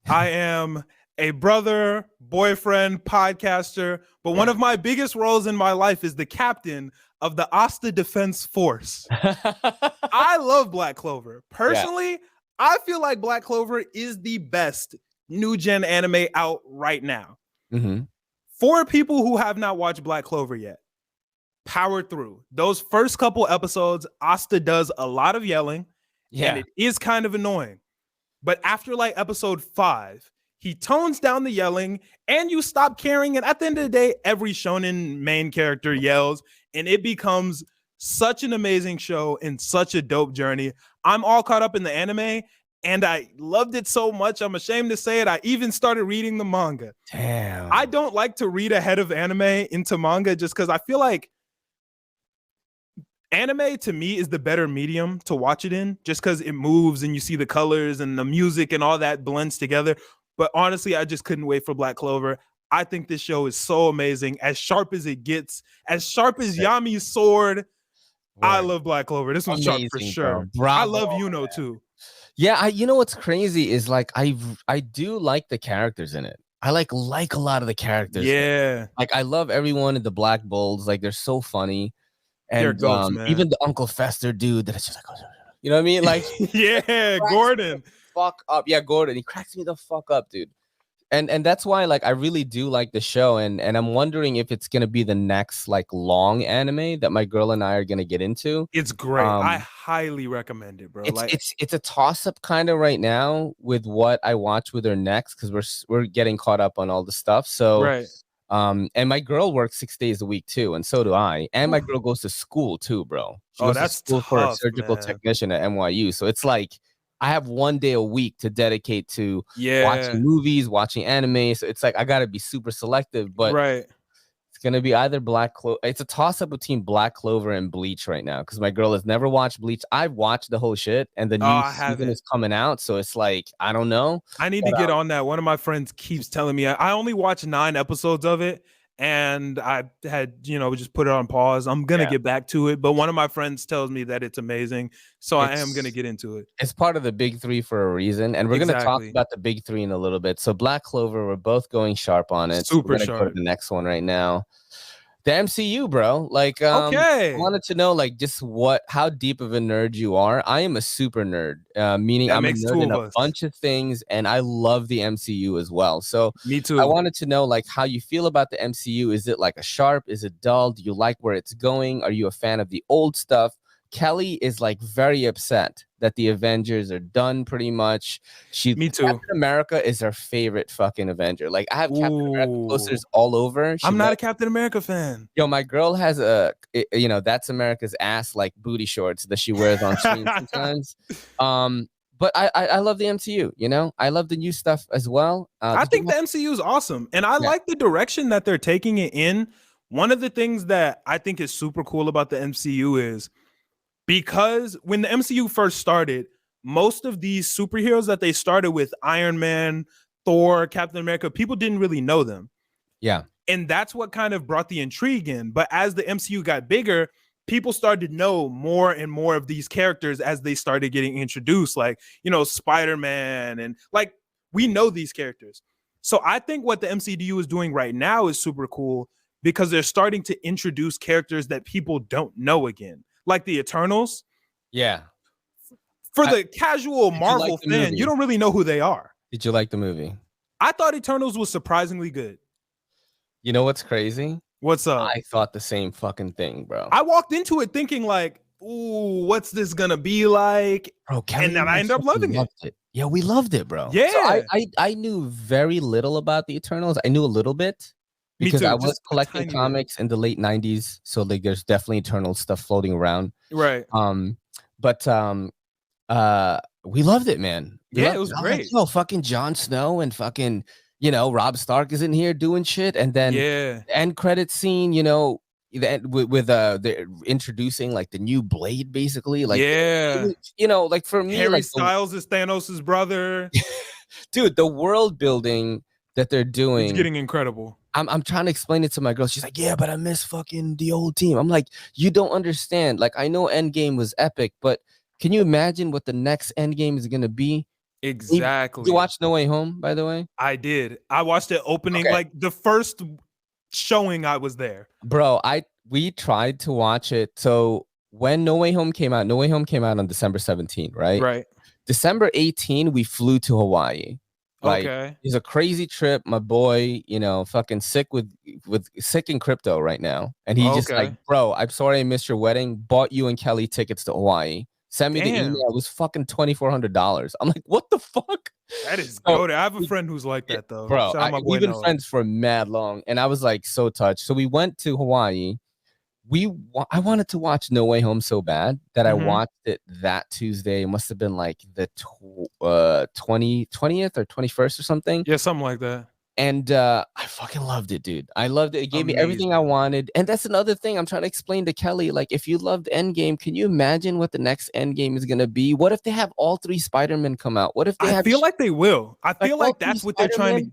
I am a brother, boyfriend, podcaster, but one of my biggest roles in my life is the captain of the Asta Defense Force. I love Black Clover. Personally, I feel like Black Clover is the best new gen anime out right now. For people who have not watched Black Clover yet, power through. Those first couple episodes, Asta does a lot of yelling, and it is kind of annoying. But after like episode 5, he tones down the yelling, and you stop caring. And at the end of the day, every shonen main character yells, and it becomes such an amazing show and such a dope journey. I'm all caught up in the anime, and I loved it so much. I'm ashamed to say it. I even started reading the manga. Damn. I don't like to read ahead of anime into manga just because I feel like anime to me is the better medium to watch it in, just because it moves and you see the colors and the music and all that blends together. But honestly, I just couldn't wait for Black Clover. I think this show is so amazing, as sharp as it gets, as sharp as Yami's sword. I love Black Clover. This one's sharp for sure. I love Yuno too. Yeah, you know what's crazy is like I do like the characters in it. I like a lot of the characters. Yeah, like I love everyone in the Black Bulls. Like they're so funny. And goats, man. Even the Uncle Fester dude that's just like, you know what I mean? Like, yeah, Gordon. Fuck up. Yeah, Gordon. He cracks me the fuck up, dude. And that's why, like, I really do like the show. And I'm wondering if it's gonna be the next like long anime that my girl and I are gonna get into. It's great. I highly recommend it, bro. It's a toss up kind of right now with what I watch with her next, because we're getting caught up on all the stuff. So right. And my girl works 6 days a week too, and so do I. And my girl goes to school too, bro. She goes to school for a surgical technician at NYU. So it's like I have 1 day a week to dedicate to watching movies, watching anime. So it's like I gotta be super selective. But it's gonna be either Black Clover. It's a toss up between Black Clover and Bleach right now, because my girl has never watched Bleach. I've watched the whole shit, and the new season is coming out. So it's like I don't know. I need to get on that. One of my friends keeps telling me I only watched 9 episodes of it, and I had, just put it on pause. I'm gonna get back to it, but one of my friends tells me that it's amazing, so I am gonna get into it. It's part of the big three for a reason, and we're gonna talk about the big three in a little bit. So Black Clover, we're both going sharp on it. Super we're gonna sharp. go to the next one right now. The MCU, bro. Like, okay. I wanted to know, like, just how deep of a nerd you are. I am a super nerd, meaning I'm a nerd in a bunch of things, and I love the MCU as well. So, me too. I wanted to know, like, how you feel about the MCU. Is it like a sharp? Is it dull? Do you like where it's going? Are you a fan of the old stuff? Kelly is like very upset that the Avengers are done pretty much. Me too. Captain America is her favorite fucking Avenger. Like, I have Captain America posters all over. I'm not a Captain America fan. Yo, my girl has That's America's ass like booty shorts that she wears on screen sometimes. But I love the MCU, I love the new stuff as well. I think the MCU is awesome. And I like the direction that they're taking it in. One of the things that I think is super cool about the MCU is because when the MCU first started, most of these superheroes that they started with, Iron Man, Thor, Captain America, people didn't really know them. Yeah. And that's what kind of brought the intrigue in. But as the MCU got bigger, people started to know more and more of these characters as they started getting introduced, like, Spider-Man, and like, we know these characters. So I think what the MCU is doing right now is super cool because they're starting to introduce characters that people don't know again. Like the Eternals. Yeah. For the casual Marvel fan, you don't really know who they are. Did you like the movie? I thought Eternals was surprisingly good. You know what's crazy? What's up? I thought the same fucking thing, bro. I walked into it thinking like, ooh, what's this gonna be like? Bro, and then I ended up loving it. Yeah, we loved it, bro. Yeah. So I knew very little about the Eternals. I knew a little bit. Because I was collecting comics in the late 90s, so like there's definitely Eternal stuff floating around. Right. But we loved it, man. It was great. Like, fucking Jon Snow and fucking, Rob Stark is in here doing shit. And then the end credit scene, with they're introducing like the new Blade, basically. Like, like for me, Harry Styles is Thanos' brother. Dude, the world building that they're doing, it's getting incredible. I'm trying to explain it to my girl. She's like, yeah, but I miss fucking the old team. I'm like, you don't understand. Like, I know Endgame was epic, but can you imagine what the next Endgame is going to be? Exactly. You watched No Way Home, by the way? I did. I watched it opening, like the first showing I was there. Bro, we tried to watch it. So when No Way Home came out on December 17th, right? Right. December 18, we flew to Hawaii. Like, it's a crazy trip. My boy, fucking sick sick in crypto right now. And he just like, bro, I'm sorry I missed your wedding. Bought you and Kelly tickets to Hawaii. Send me the email. It was fucking $2,400. I'm like, what the fuck? That is good. I have a friend who's like that though. Bro, we've been friends for mad long. And I was like so touched. So we went to Hawaii. I wanted to watch No Way Home so bad that I watched it that Tuesday. It must have been like the 20th or 21st or something. Yeah, something like that. And I fucking loved it, dude. I loved it. It gave me everything I wanted. And that's another thing I'm trying to explain to Kelly. Like, if you loved Endgame, can you imagine what the next Endgame is going to be? What if they have all three Spider-Men come out? What if they I feel like they will. I feel like that's what they're trying to.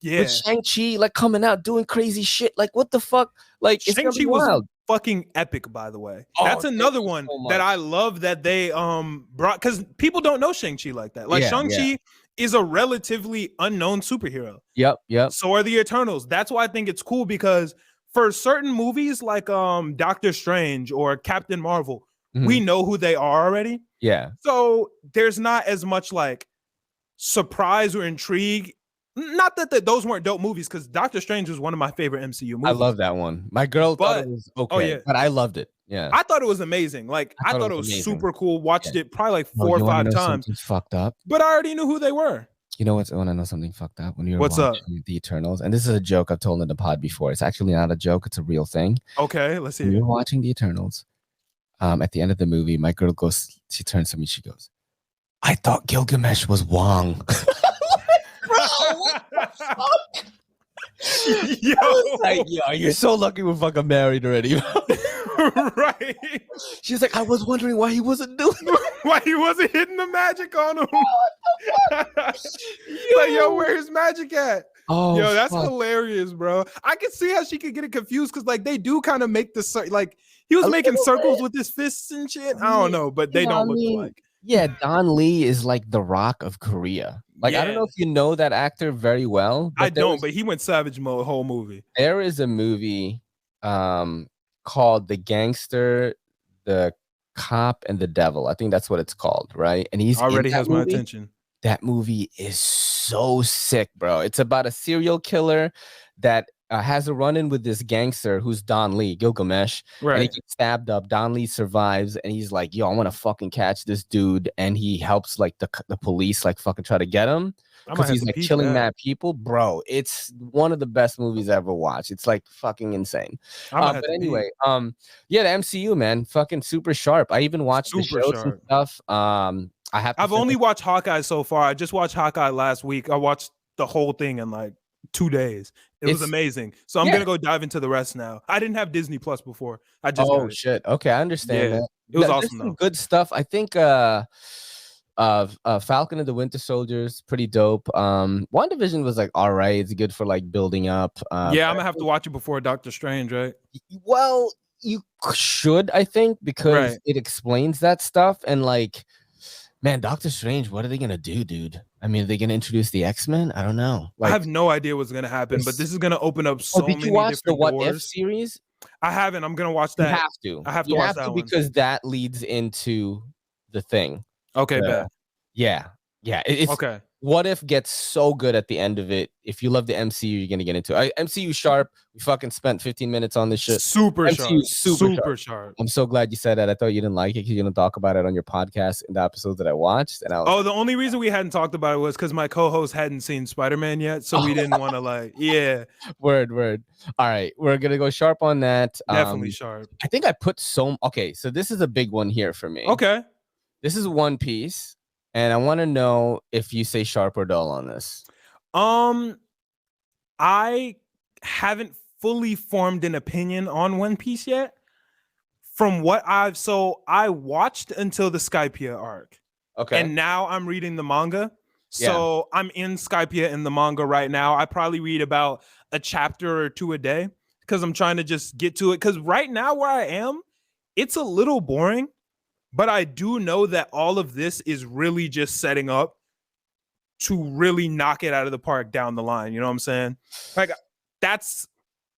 Yeah. With Shang-Chi, like, coming out doing crazy shit. Like, what the fuck? Like, Shang-Chi was fucking epic, by the way. That's another one that I love that they brought, because people don't know Shang-Chi like that. Like, Shang-Chi is a relatively unknown superhero. Yep. So are the Eternals. That's why I think it's cool, because for certain movies like Doctor Strange or Captain Marvel, we know who they are already. Yeah. So there's not as much like surprise or intrigue. Not that those weren't dope movies, because Doctor Strange was one of my favorite MCU movies. I love that one. My girl thought it was okay, but I loved it. Yeah, I thought it was amazing. Like, I thought it was super cool. Watched it probably like 4 or 5 times. Fucked up. But I already knew who they were. You know what's? I want to know something fucked up. When you were watching the Eternals, and this is a joke I've told in the pod before. It's actually not a joke. It's a real thing. Okay, let's see. When you're watching the Eternals, at the end of the movie, my girl goes. She turns to me. She goes, "I thought Gilgamesh was Wong." What the fuck? Yo, you're so lucky we're fucking married already. Right. She's like, I was wondering why he wasn't doing it. Why he wasn't hitting the magic on him. Like, yo, where's magic at? Oh, Yo, that's fuck. hilarious, bro. I can see how she could get it confused because like they do kind of make the like he was A making little circles bit. with his fists and shit. I don't Yeah, know, but you they know, I don't look mean, alike. yeah, Don Lee is like the Rock of Korea. Like, I don't know Yeah, if you know that actor very well, I but don't, but he went savage mode whole movie. there is a movie called The Gangster, the Cop, and the Devil. I think that's what it's called, right? And he's in Already that has my movie. attention. That movie is so sick, bro. It's about a serial killer that has a run-in with this gangster who's Don Lee, Gilgamesh, and he Right. gets stabbed up. Don Lee survives, and he's like, "Yo, I want to fucking catch this dude," and he helps like the police like fucking try to get him I might because have he's to like peep killing that. mad people, bro. It's one of the best movies I ever watched. It's like fucking insane. I might have But to peep. anyway, yeah, the MCU, man, fucking super sharp. I even watched the Super shows and sharp. stuff. I have to I've only finish. watched Hawkeye so far. I just watched Hawkeye last week. I watched the whole thing in like 2 days. It was It's amazing. So I'm yeah. gonna go dive into the rest now. I didn't have Disney Plus before. I just Oh got it. shit. Okay, I understand, Yeah, man. it was There's awesome some though. good stuff. I think Falcon and the Winter Soldier is pretty dope. WandaVision was like all right. It's good for like building up. Yeah, I'm gonna have to watch it before Doctor Strange, right? Well, you should, I think, because Right. it explains that stuff. And like, man, Doctor Strange, what are they gonna do, dude? I mean, are they gonna introduce the X-Men? I don't know. I Like, have no idea what's gonna happen, but this is gonna open up oh, so did you many watch the different What If doors. series? I haven't. I'm gonna watch You that. have to. I have to You watch have that to one. because that leads into the thing. Okay, bet. Yeah, yeah. It's Okay. What If gets so good at the end of it. If you love the MCU, you're gonna get into it. MCU sharp. We fucking spent 15 minutes on this shit. Super MCU sharp. super sharp. I'm so glad you said that. I thought you didn't like it because you didn't talk about it on your podcast in the episodes that I watched. And I was The only reason we hadn't talked about it was because my co-host hadn't seen Spider-Man yet, so we didn't want to like, yeah, word. All right, we're gonna go sharp on that. definitely sharp. I think I put okay. So this is a big one here for me. Okay. This is One Piece, and I want to know if you say sharp or dull on this. I haven't fully formed an opinion on One Piece yet. From what I watched until the Skypiea arc. Okay. And now I'm reading the manga. So I'm in Skypiea in the manga right now. I probably read about a chapter or two a day because I'm trying to just get to it. Because right now where I am, it's a little boring, but I do know that all of this is really just setting up to really knock it out of the park down the line. You know what I'm saying? Like that's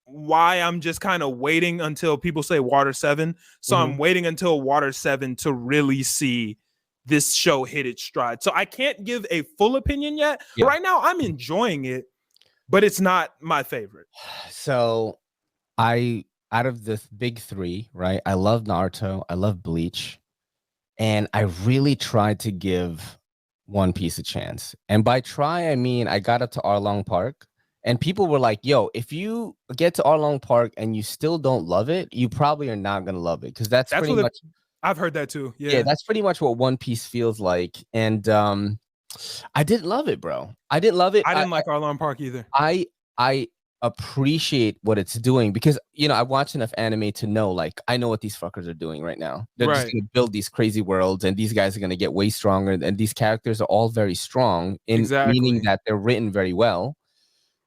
why I'm just kind of waiting until people say Water 7. So I'm waiting until Water 7 to really see this show hit its stride. So I can't give a full opinion yet. Yeah. Right now I'm enjoying it, but it's not my favorite. So out of the big three, right? I love Naruto, I love Bleach, and I really tried to give One Piece a chance. And by try, I mean I got up to Arlong Park. And people were like, yo, if you get to Arlong Park and you still don't love it, you probably are not going to love it. Because that's pretty much. I've heard that too. Yeah, that's pretty much what One Piece feels like. And I didn't love it, bro. I didn't love it. I didn't like Arlong Park either. I appreciate what it's doing because, you know, I watch enough anime to know, like, I know what these fuckers are doing right now. They're just going to build these crazy worlds and these guys are going to get way stronger. And these characters are all very strong meaning that they're written very well.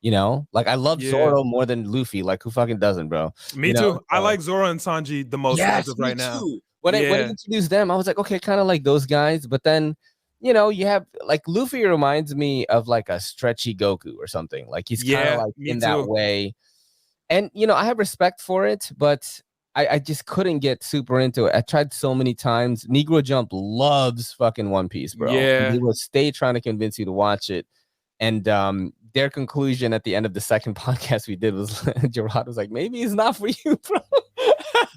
You know, like I love Zoro more than Luffy. Like who fucking doesn't, bro? Me too. I like Zoro and Sanji the most as of right now. When I introduced them, I was like, okay, kind of like those guys. But then, you know, you have like Luffy reminds me of like a stretchy Goku or something. Like he's kind of like in that way. And you know, I have respect for it, but I just couldn't get super into it. I tried so many times. Negro Jump loves fucking One Piece, bro. Yeah, he will stay trying to convince you to watch it. And their conclusion at the end of the second podcast we did was Gerard was like, maybe it's not for you, bro.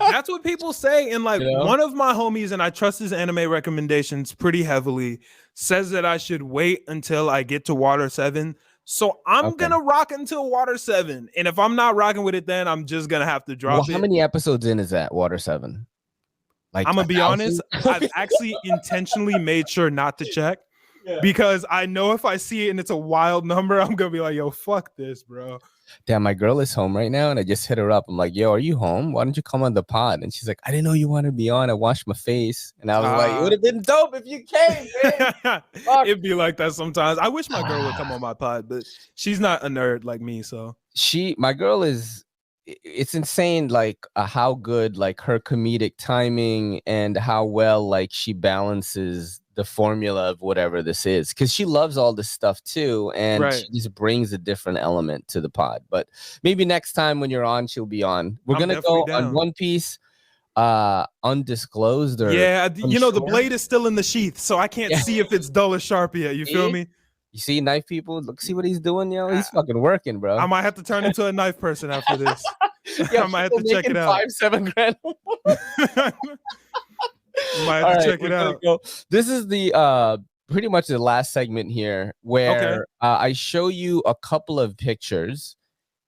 That's what people say. And like one of my homies, and I trust his anime recommendations pretty heavily, says that I should wait until I get to Water 7. So I'm gonna rock until Water 7. And if I'm not rocking with it, then I'm just gonna have to drop it. How many episodes in is that, Water 7? Like I'm gonna be honest, I've actually intentionally made sure not to check because I know if I see it and it's a wild number, I'm gonna be like, yo, fuck this, bro. Damn, my girl is home right now, and I just hit her up. I'm like, yo, are you home? Why don't you come on the pod? And she's like, I didn't know you wanted to be on. I washed my face. And I was like, it would have been dope if you came, man. It'd be like that sometimes. I wish my girl would come on my pod, but she's not a nerd like me. So my girl is, it's insane, like how good like her comedic timing and how well like she balances the formula of whatever this is, because she loves all this stuff too, and she just brings a different element to the pod. But maybe next time when you're on, she'll be on. We're gonna go on One Piece undisclosed, or you know, the blade is still in the sheath, so I can't see if it's dull or sharp yet. You feel me? You see knife people? Look, see what he's doing, yo. He's fucking working, bro. I might have to turn into a knife person after this. I might have to check it out. 5-7 grand. Might have to check it out. This is the pretty much the last segment here, where I show you a couple of pictures,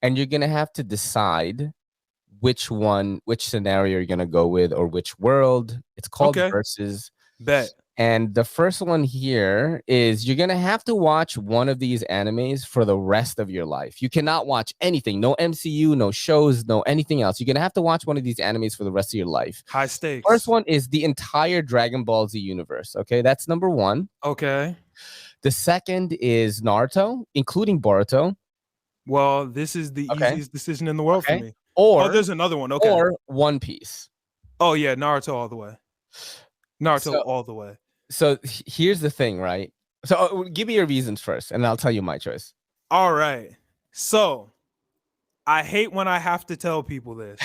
and you're gonna have to decide which scenario you're gonna go with, or which world. It's called Versus. Bet. And the first one here is you're going to have to watch one of these animes for the rest of your life. You cannot watch anything, no MCU, no shows, no anything else. You're going to have to watch one of these animes for the rest of your life. High stakes. First one is the entire Dragon Ball Z universe. Okay, that's number one. Okay. The second is Naruto, including Boruto. Well, this is the easiest decision in the world for me. Or there's another one. Okay. Or One Piece. Oh, yeah, Naruto all the way. Naruto all the way. So here's the thing, right? So give me your reasons first, and I'll tell you my choice. All right. So I hate when I have to tell people this.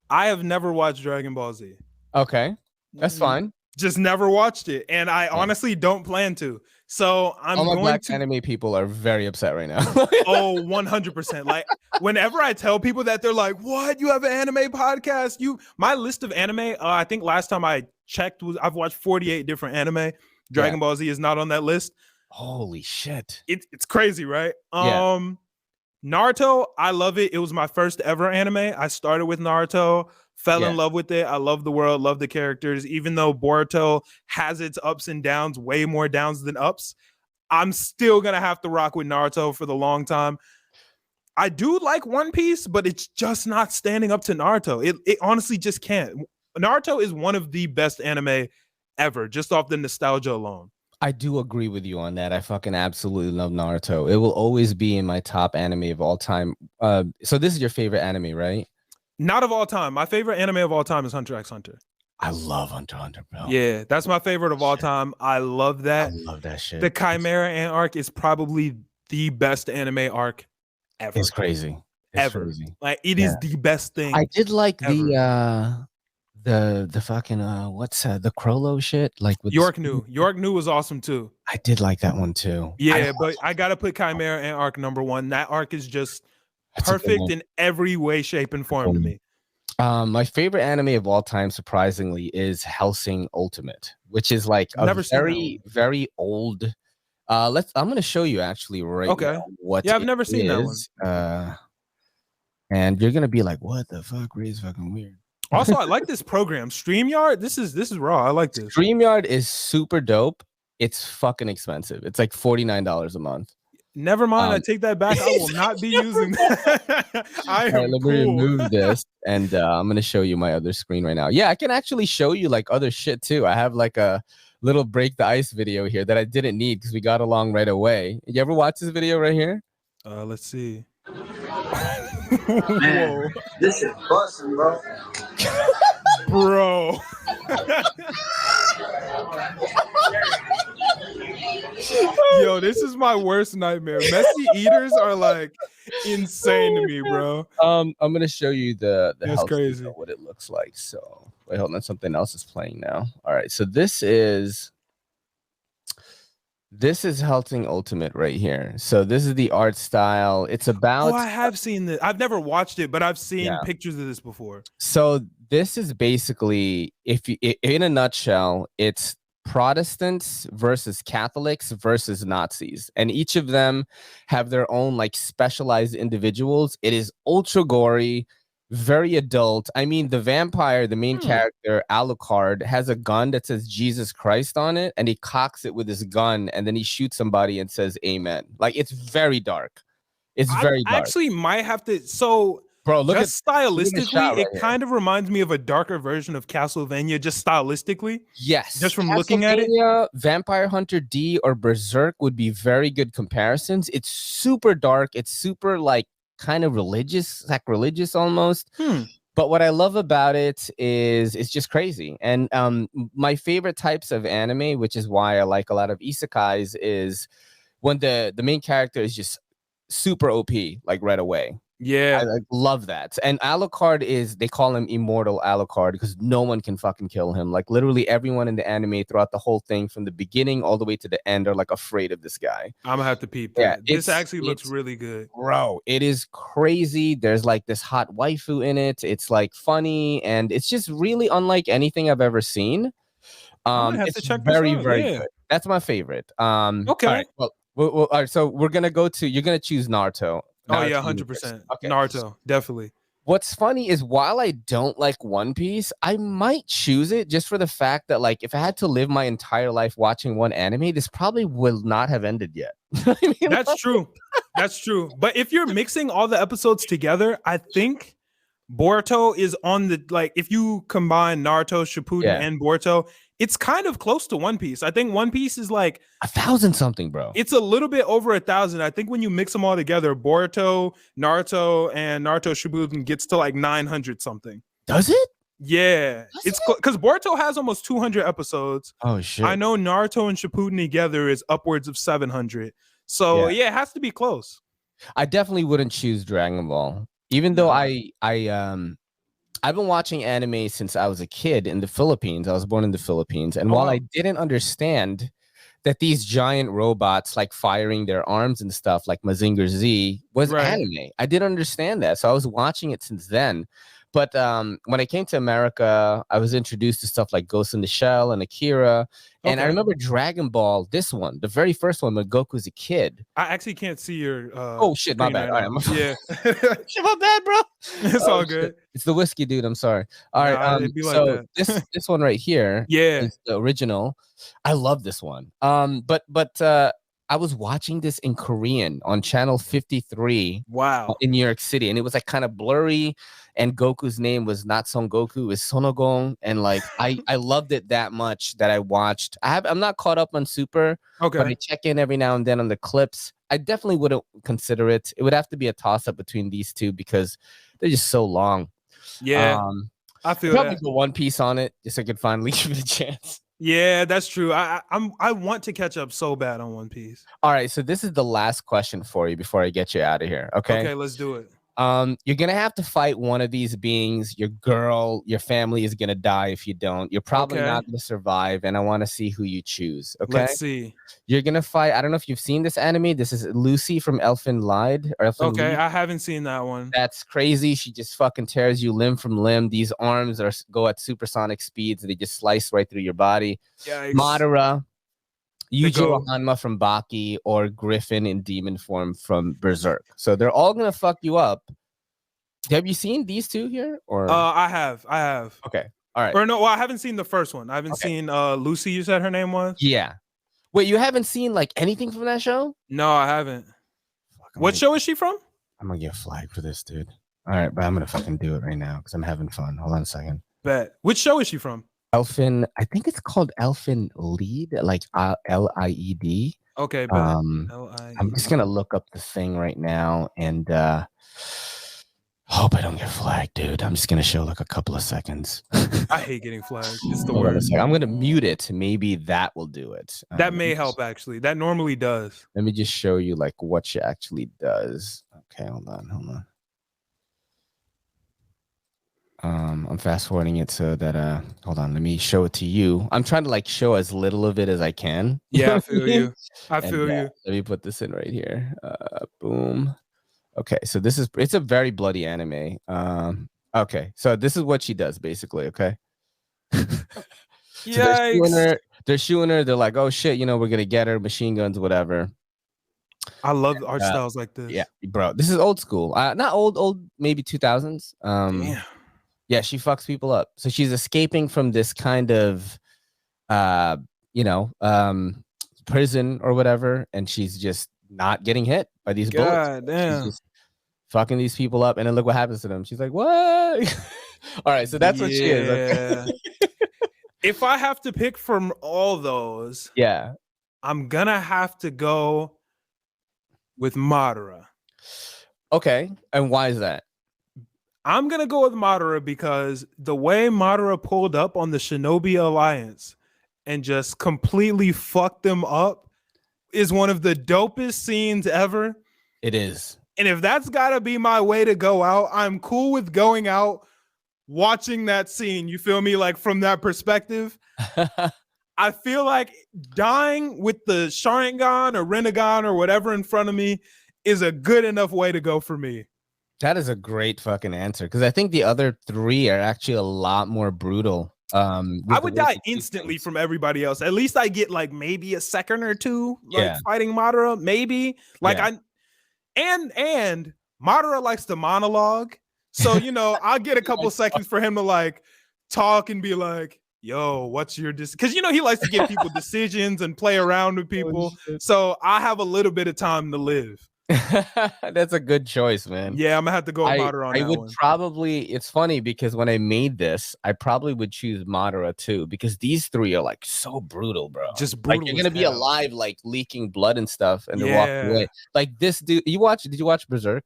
I have never watched Dragon Ball Z. Okay, that's fine. Just never watched it, and I honestly don't plan to. So I'm all my going black to. Anime people are very upset right now. Oh, 100%. Like whenever I tell people that, they're like, "What? You have an anime podcast? My list of anime. I think last time I checked I've watched 48 different anime. Dragon Ball Z is not on that list. Holy shit! It's crazy, right? Naruto, I love it. It was my first ever anime. I started with Naruto. Fell in love with it. I love the world, love the characters. Even though Boruto has its ups and downs, way more downs than ups, I'm still going to have to rock with Naruto for the long time. I do like One Piece, but it's just not standing up to Naruto. It honestly just can't. Naruto is one of the best anime ever, just off the nostalgia alone. I do agree with you on that. I fucking absolutely love Naruto. It will always be in my top anime of all time. So this is your favorite anime, right? Not of all time. My favorite anime of all time is Hunter x Hunter. I love Hunter x Hunter, bro. Yeah, that's my favorite of all time. I love that. I love that shit. The Chimera Ant arc is probably the best anime arc ever. It's crazy. It's crazy. Like it is the best thing. I did like the fucking what's the Crollo shit, like with York New was awesome too. I did like that one too. Yeah, but I gotta put Chimera Ant arc number one. That arc is just perfect in every way, shape, and form to me. My favorite anime of all time, surprisingly, is Hellsing Ultimate, which is like a very old. I'm gonna show you actually now what. I've never seen that one. And you're gonna be like, "What the fuck? Reed's fucking weird." Also, I like this program, StreamYard. This is raw. I like this. StreamYard is super dope. It's fucking expensive. It's like $49 a month. Never mind. I take that back. I will not be using that. Let me remove this, and I'm gonna show you my other screen right now. Yeah, I can actually show you like other shit too. I have like a little break the ice video here that I didn't need because we got along right away. You ever watch this video right here? Let's see. Man, this is busting, bro. Bro. Yo, this is my worst nightmare. Messy eaters are like insane to me, bro. I'm gonna show you the That's crazy what it looks like. So wait, hold on, something else is playing now. All right, so this is Hellsing Ultimate right here. So this is the art style. It's about. Oh, I have seen this. I've never watched it, but I've seen pictures of this before. So this is basically, in a nutshell, it's Protestants versus Catholics versus Nazis, and each of them have their own like specialized individuals. It is ultra gory. Very adult. I mean, the vampire, the main character, Alucard, has a gun that says Jesus Christ on it, and he cocks it with his gun, and then he shoots somebody and says Amen. Like, it's very dark. It's I very dark. actually might have to. So, bro, look just at stylistically, right it kind of reminds me of a darker version of Castlevania, just stylistically. Yes. Just from looking at it. Vampire Hunter D or Berserk would be very good comparisons. It's super dark. It's super like kind of religious, sacrilegious almost. But what I love about it is it's just crazy. And my favorite types of anime, which is why I like a lot of isekais, is when the main character is just super OP, like right away. Yeah, I love that. And Alucard they call him Immortal Alucard because no one can fucking kill him. Like literally everyone in the anime throughout the whole thing, from the beginning all the way to the end, are like afraid of this guy. I'm gonna have to peep that. Yeah, this actually looks really good. Bro, it is crazy. There's like this hot waifu in it. It's like funny, and it's just really unlike anything I've ever seen. It's very good. That's my favorite. Okay. All right. Well, all right, so you're gonna choose Naruto. Oh yeah, 100%. Okay. Naruto, definitely. What's funny is while I don't like One Piece, I might choose it just for the fact that like if I had to live my entire life watching one anime, this probably will not have ended yet. I mean, that's true. That's true. But if you're mixing all the episodes together, I think Boruto is on the, like, if you combine Naruto, Shippuden, and Boruto, it's kind of close to One Piece. I think One Piece is like 1,000 something, bro. It's a little bit over 1,000. I think when you mix them all together, Boruto, Naruto, and Naruto Shippuden gets to like 900 something. Does it? Yeah. It's because Boruto has almost 200 episodes. Oh shit. I know Naruto and Shippuden together is upwards of 700. So yeah, it has to be close. I definitely wouldn't choose Dragon Ball, even though I've been watching anime since I was a kid in the Philippines. I was born in the Philippines. And while I didn't understand that these giant robots like firing their arms and stuff like Mazinger Z was anime, I didn't understand that. So I was watching it since then. But when I came to America, I was introduced to stuff like Ghost in the Shell and Akira. And I remember Dragon Ball, this one, the very first one when Goku's a kid. I actually can't see your oh shit, my bad. Right, yeah. Shit, my bad, bro. It's all good. Shit. It's the whiskey, dude. I'm sorry. All right. So this one right here is the original. I love this one. But I was watching this in Korean on channel 53. Wow. In New York City, and it was like kind of blurry, and Goku's name was not Son Goku, it was Sonogong, and like I loved it that much that I watched. I'm not caught up on Super, but I check in every now and then on the clips. I definitely wouldn't consider it. It would have to be a toss up between these two because they're just so long. Yeah, I feel probably that. put One Piece on it just so I could finally give it a chance. Yeah, that's true. I want to catch up so bad on One Piece. All right, so this is the last question for you before I get you out of here. Okay, let's do it. You're gonna have to fight one of these beings. Your girl, your family is gonna die if you don't. You're probably not gonna survive, and I want to see who you choose. Okay, let's see. You're gonna fight. I don't know if you've seen this anime. This is Lucy from Elfen Lied. I haven't seen that one. That's crazy. She just fucking tears you limb from limb. These arms go at supersonic speeds. They just slice right through your body. Yikes. Madara, Yujiro Hanma from Baki, or Griffin in demon form from Berserk. So they're all gonna fuck you up. Have you seen these two here? Or I have. Okay. All right. Or no, I haven't seen the first one. I haven't seen Lucy, you said her name was? Yeah. Wait, you haven't seen like anything from that show? No, I haven't. What show is she from? I'm gonna get flagged for this, dude. All right, but I'm gonna fucking do it right now because I'm having fun. Hold on a second. Bet. Which show is she from? Elfen, I think it's called Elfen Lied, like Lied. Okay, bet. I'm just gonna look up the thing right now and hope I don't get flagged, dude. I'm just gonna show like a couple of seconds. I hate getting flagged. It's the worst. I'm gonna mute it. Maybe that will do it. That may help actually. That normally does. Let me just show you like what she actually does. Okay, hold on. I'm fast forwarding it so that hold on, let me show it to you. I'm trying to like show as little of it as I can. Yeah, I feel you. I feel you. Let me put this in right here. Boom. Okay, so it's a very bloody anime. Okay, so this is what she does basically, okay? Yeah. They're shooting her, they're like, oh shit, we're gonna get her, machine guns, whatever. I love art styles like this. Yeah, bro, this is old school. Not old, maybe 2000s. Damn. Yeah, she fucks people up. So she's escaping from this kind of, prison or whatever, and she's just not getting hit by these bullets. God damn. She's just fucking these people up, and then look what happens to them. She's like, what? All right, so that's what she is. Okay? If I have to pick from all those, Yeah, I'm gonna have to go with Madara. okay, and why is that? I'm gonna go with Madara because the way Madara pulled up on the Shinobi Alliance and just completely fucked them up is one of the dopest scenes ever. It is. And if that's gotta be my way to go out, I'm cool with going out watching that scene. You feel me? Like from that perspective. I feel like dying with the Sharingan or Rinnegan or whatever in front of me is a good enough way to go for me. That is a great fucking answer, because I think the other three are actually a lot more brutal. I would die instantly from everybody else. At least I get like maybe a second or two, like fighting Madara, maybe. Like and Madara likes to monologue, so I'll get a couple seconds for him to like talk and be like, "Yo, what's your because he likes to give people decisions and play around with people. So I have a little bit of time to live." That's a good choice, man. Yeah, I'm gonna have to go with Madara on that one. Probably, it's funny because when I made this, I probably would choose Madara too, because these three are like so brutal, bro. Just brutal. Like you're gonna be alive, like leaking blood and stuff, and they're walking away. Like this dude, did you watch Berserk?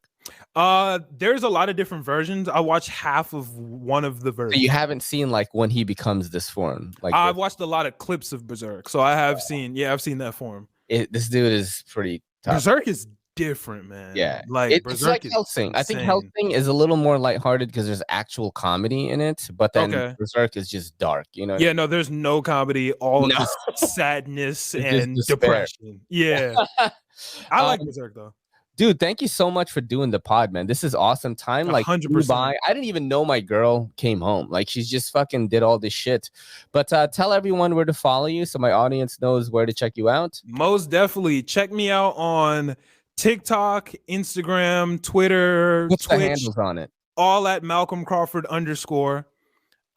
There's a lot of different versions. I watched half of one of the versions. So you haven't seen like when he becomes this form? Like I've watched a lot of clips of Berserk, so I have seen. Yeah, I've seen that form. This dude is pretty tough. Berserk is different, man. Yeah, like it's like Hellsing. I think Hellsing is a little more lighthearted because there's actual comedy in it, but then Berserk is just dark. Yeah, no, there's no comedy, all just sadness and depression. Yeah, I like Berserk though. Dude, thank you so much for doing the pod, man. This is awesome. Time like 100%. I didn't even know my girl came home. Like she's just fucking did all this shit. But tell everyone where to follow you so my audience knows where to check you out. Most definitely. Check me out on TikTok, Instagram, Twitter, What's Twitch. The handles on it? All at Malcolm Crawford _.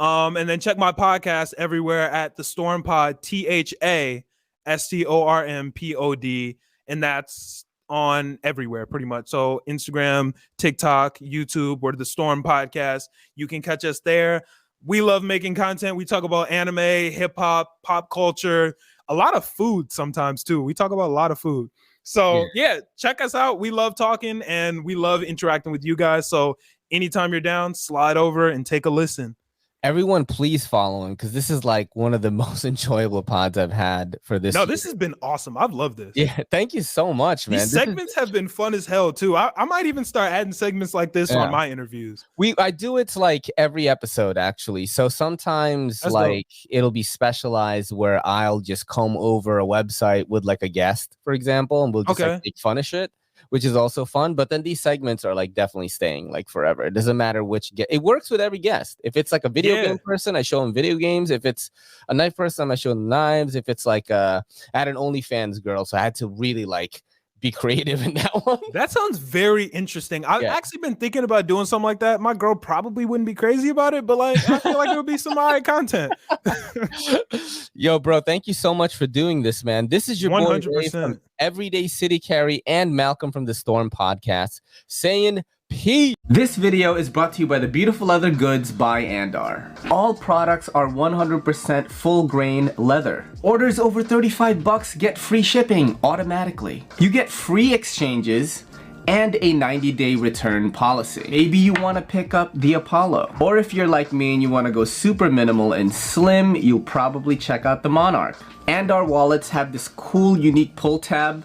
And then check my podcast everywhere at The Storm Pod, THASTORMPOD. And that's on everywhere pretty much. So Instagram, TikTok, YouTube, we're The Storm Podcast. You can catch us there. We love making content. We talk about anime, hip hop, pop culture, a lot of food sometimes too. We talk about a lot of food. So yeah, check us out. We love talking and we love interacting with you guys. So anytime you're down, slide over and take a listen. Everyone, please follow him because this is like one of the most enjoyable pods I've had for this. No, this has been awesome. I've loved this. Yeah, thank you so much, man. These segments have been fun as hell too. I might even start adding segments like this on my interviews. I do it like every episode actually. So sometimes that's like dope. It'll be specialized where I'll just come over a website with like a guest, for example, and we'll just like make fun of shit, which is also fun. But then these segments are like definitely staying like forever. It doesn't matter which it works with every guest. If it's like a video game person, I show them video games. If it's a knife person, I show them knives. If it's like I had an OnlyFans girl, so I had to really like be creative in that one. That sounds very interesting. I've actually been thinking about doing something like that. My girl probably wouldn't be crazy about it, but like I feel like it would be some alright content. Yo, bro, thank you so much for doing this, man. This is your 100%. Boy from Everyday City Carry and Malcolm from the Storm Podcast saying peace. This video is brought to you by the Beautiful Leather Goods by Andar. All products are 100% full grain leather. Orders over $35 get free shipping automatically. You get free exchanges and a 90-day return policy. Maybe you want to pick up the Apollo. Or if you're like me and you want to go super minimal and slim, you'll probably check out the Monarch. Andar wallets have this cool, unique pull tab.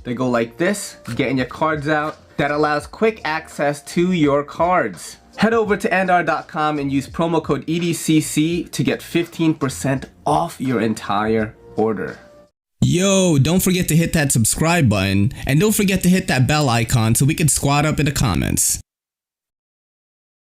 They go like this, getting your cards out. That allows quick access to your cards. Head over to andar.com and use promo code EDCC to get 15% off your entire order. Yo, don't forget to hit that subscribe button and don't forget to hit that bell icon so we can squad up in the comments.